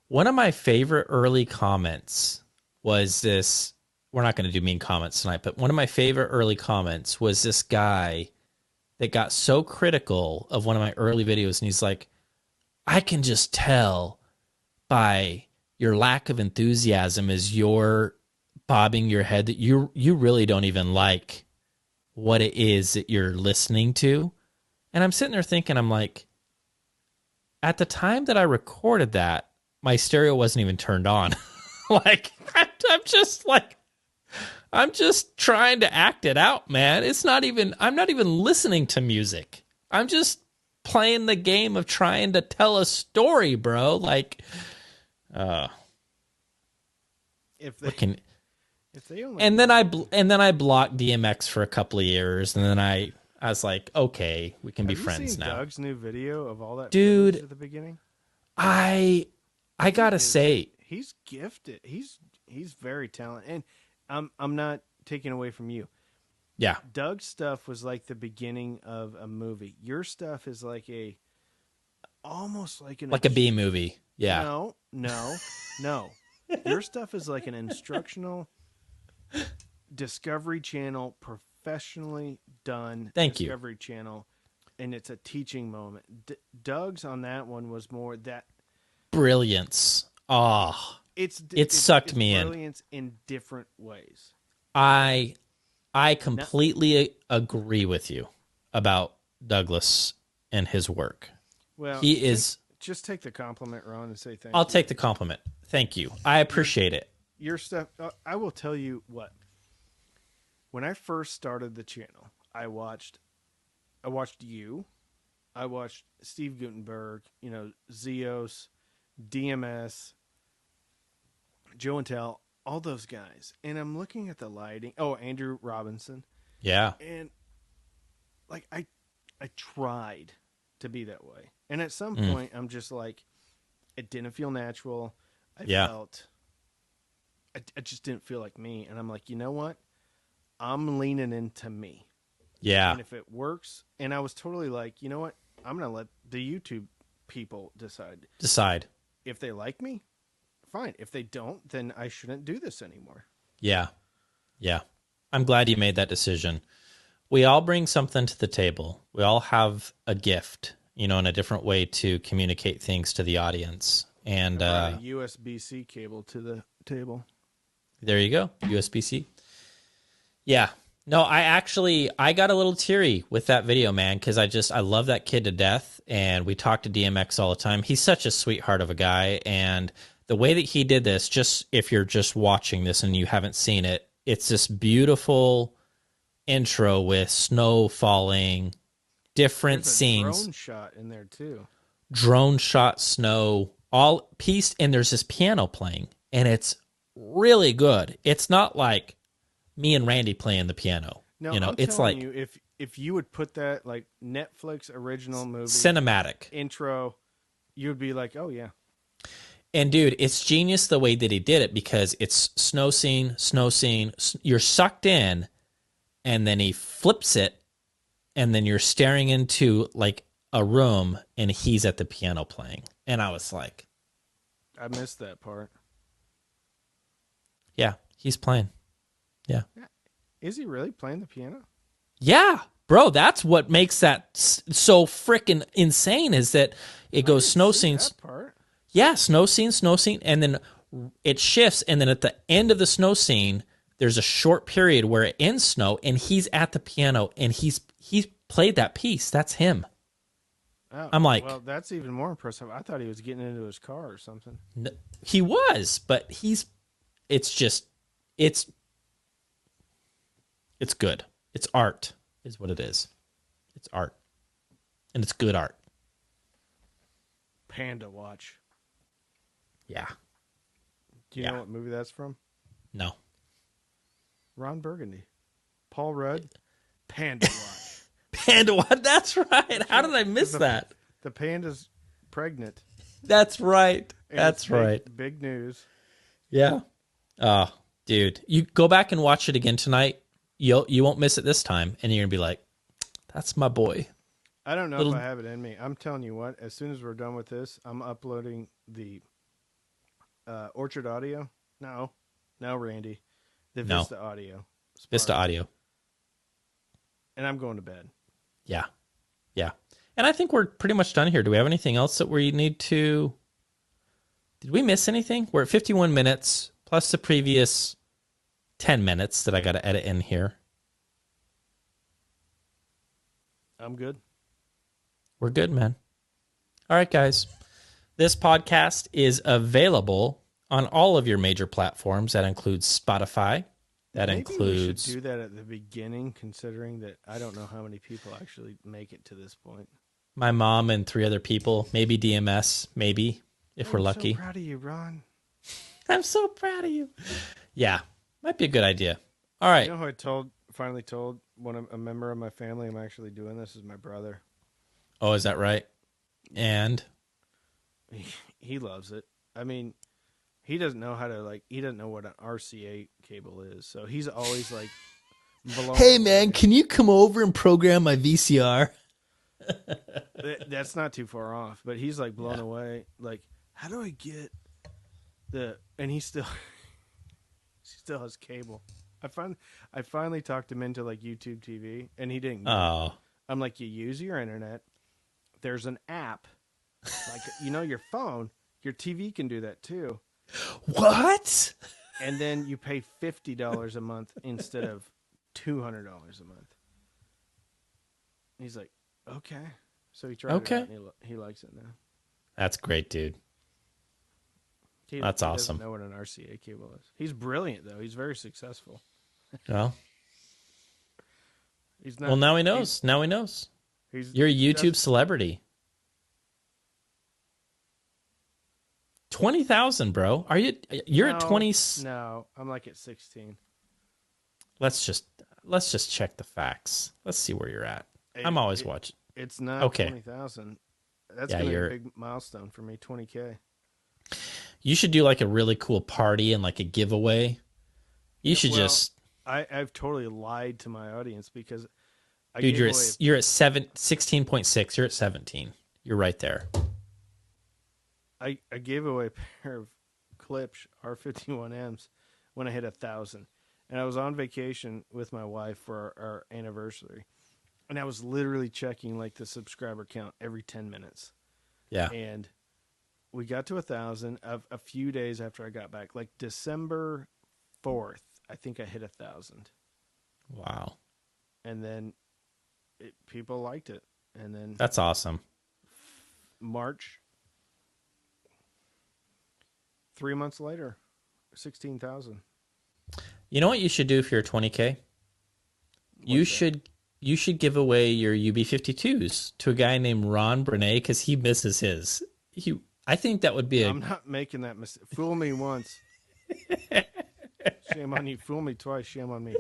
One of my favorite early comments was this. We're not going to do mean comments tonight, but one of my favorite early comments was this guy that got so critical of one of my early videos, and he's like, "I can just tell by your lack of enthusiasm as you're bobbing your head that you really don't even like what it is that you're listening to." And I'm sitting there thinking, I'm like, at the time that I recorded that, my stereo wasn't even turned on. Like, I'm just trying to act it out, man. I'm not even listening to music. I'm just playing the game of trying to tell a story, bro. Like, and then I blocked DMX for a couple of years, and then I was like, okay, we can be friends now. Doug's new video of all that, dude, at the beginning. I gotta say, he's gifted. He's very talented, and I'm not taking away from you. Yeah, Doug's stuff was like the beginning of a movie. Your stuff is like almost like a B movie. Yeah. No. Your stuff is like an instructional Discovery Channel, professionally done. Thank you. Discovery Channel, and it's a teaching moment. Doug's on that one was more that brilliance. Oh, it sucked me in. Brilliance in different ways. I completely agree with you about Douglas and his work. Well, just take the compliment, Ron, and say thank you. I'll take the compliment. Thank you. I appreciate it. Your stuff. I will tell you what. When I first started the channel, I watched you. I watched Steve Gutenberg, Zeos, DMS, Joe and Tell, all those guys. And I'm looking at the lighting. Oh, Andrew Robinson. Yeah. And like I tried to be that way. And at some point I'm just like, it didn't feel natural. I just didn't feel like me. And I'm like, you know what? I'm leaning into me. Yeah. And if it works, and I was totally like, you know what? I'm going to let the YouTube people decide. If they like me, fine. If they don't, then I shouldn't do this anymore. Yeah. Yeah. I'm glad you made that decision. We all bring something to the table. We all have a gift, in a different way to communicate things to the audience. And a USB-C cable to the table. There you go. USB-C. Yeah. No, I got a little teary with that video, man, because I love that kid to death, and we talk to DMX all the time. He's such a sweetheart of a guy, and the way that he did this, just if you're just watching this and you haven't seen it, it's this beautiful intro with snow falling, different scenes. Drone shot in there too. Drone shot, snow, all pieced, and there's this piano playing, and it's really good. It's not like me and Randy playing the piano. No, it's like if you would put that like Netflix original movie Cinematic. intro, you would be like, oh yeah. And dude, it's genius the way that he did it because it's snow scene. You're sucked in, and then he flips it, and then you're staring into like a room, and he's at the piano playing. And I was like, I missed that part. yeah, he's playing. Yeah. Is he really playing the piano? Yeah, bro, that's what makes that so freaking insane is that it goes snow scenes. That part. Yeah, snow scene, and then it shifts, and then at the end of the snow scene, there's a short period where it ends snow, and he's at the piano, and he's played that piece. That's him. Oh, I'm like, well, that's even more impressive. I thought he was getting into his car or something. he was, but it's good. It's art, is what it is. It's art, and it's good art. Panda Watch. Yeah. Do you know what movie that's from? No. Ron Burgundy. Paul Rudd. Panda Watch. Panda Watch. That's right. How did I miss that? The panda's pregnant. That's right. And That's right. Big news. Yeah. Oh, dude. You go back and watch it again tonight. You won't miss it this time. And you're going to be like, that's my boy. I don't know if I have it in me. I'm telling you what, as soon as we're done with this, I'm uploading the Orchard Audio. No, Randy. The Vista Audio. Spark. Vista Audio. And I'm going to bed. Yeah. Yeah. And I think we're pretty much done here. Do we have anything else that we need to... Did we miss anything? We're at 51 minutes, plus the previous 10 minutes that I got to edit in here. I'm good. We're good, man. All right, guys. This podcast is available on all of your major platforms. That includes Spotify. That includes... We should do that at the beginning, considering that I don't know how many people actually make it to this point. My mom and 3 other people. Maybe DMS. Maybe, if we're lucky. I'm so proud of you, Ron. I'm so proud of you. Yeah. Might be a good idea. All right. You know who I finally told a member of my family I'm actually doing this is my brother. Oh, is that right? And he loves it. I mean, he doesn't know he doesn't know what an RCA cable is. So he's always like, hey man, can you come over and program my VCR? That's not too far off, but he's like blown away. Like, how do I get and he still has cable. I finally talked him into like YouTube TV, and he didn't. Oh. I'm like, you use your internet. There's an app, like your phone, your TV can do that too. What? And then you pay $50 a month instead of $200 a month. He's like, okay. So he tried it out, and he likes it now. That's great, dude. That's awesome. He doesn't know what an RCA cable is. He's brilliant, though. He's very successful. Well, he's not. Well, now he knows. Now he knows. You're a YouTube celebrity. 20,000, bro. Are you? You're at 20. No, I'm like at 16. Let's just check the facts. Let's see where you're at. I'm always watching. It's not 20,000. That's gonna be a big milestone for me. 20K. You should do like a really cool party and like a giveaway. I've totally lied to my audience because dude, you're at 16.6. You're at 17. You're right there. I gave away a pair of Klipsch R51Ms when I hit 1,000, and I was on vacation with my wife for our anniversary, and I was literally checking like the subscriber count every 10 minutes. Yeah, and we got to 1,000 a few days after I got back, like December 4th. I think I hit 1,000. Wow. And then people liked it. And then that's awesome. March, 3 months later, 16,000. You know what you should do if you're 20K? You should give away your UB52s to a guy named Ron Brené because he misses his. I think that would be I'm not making that mistake. Fool me once. Shame on you. Fool me twice. Shame on me.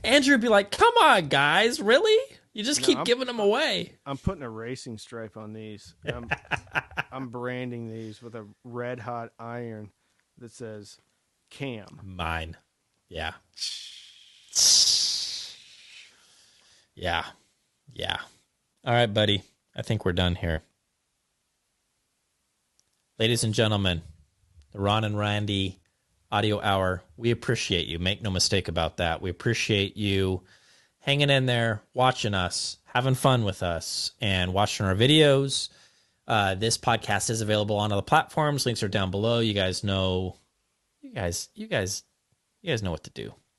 Andrew would be like, come on, guys. Really? You just No, keep giving them away. I'm putting a racing stripe on these. I'm branding these with a red hot iron that says Cam. Mine. Yeah. Yeah. Yeah. All right, buddy. I think we're done here. Ladies and gentlemen, the Ron and Randy Audio Hour, we appreciate you. Make no mistake about that. We appreciate you hanging in there, watching us, having fun with us, and watching our videos. This podcast is available on all the platforms. Links are down below. You guys know. You guys know what to do.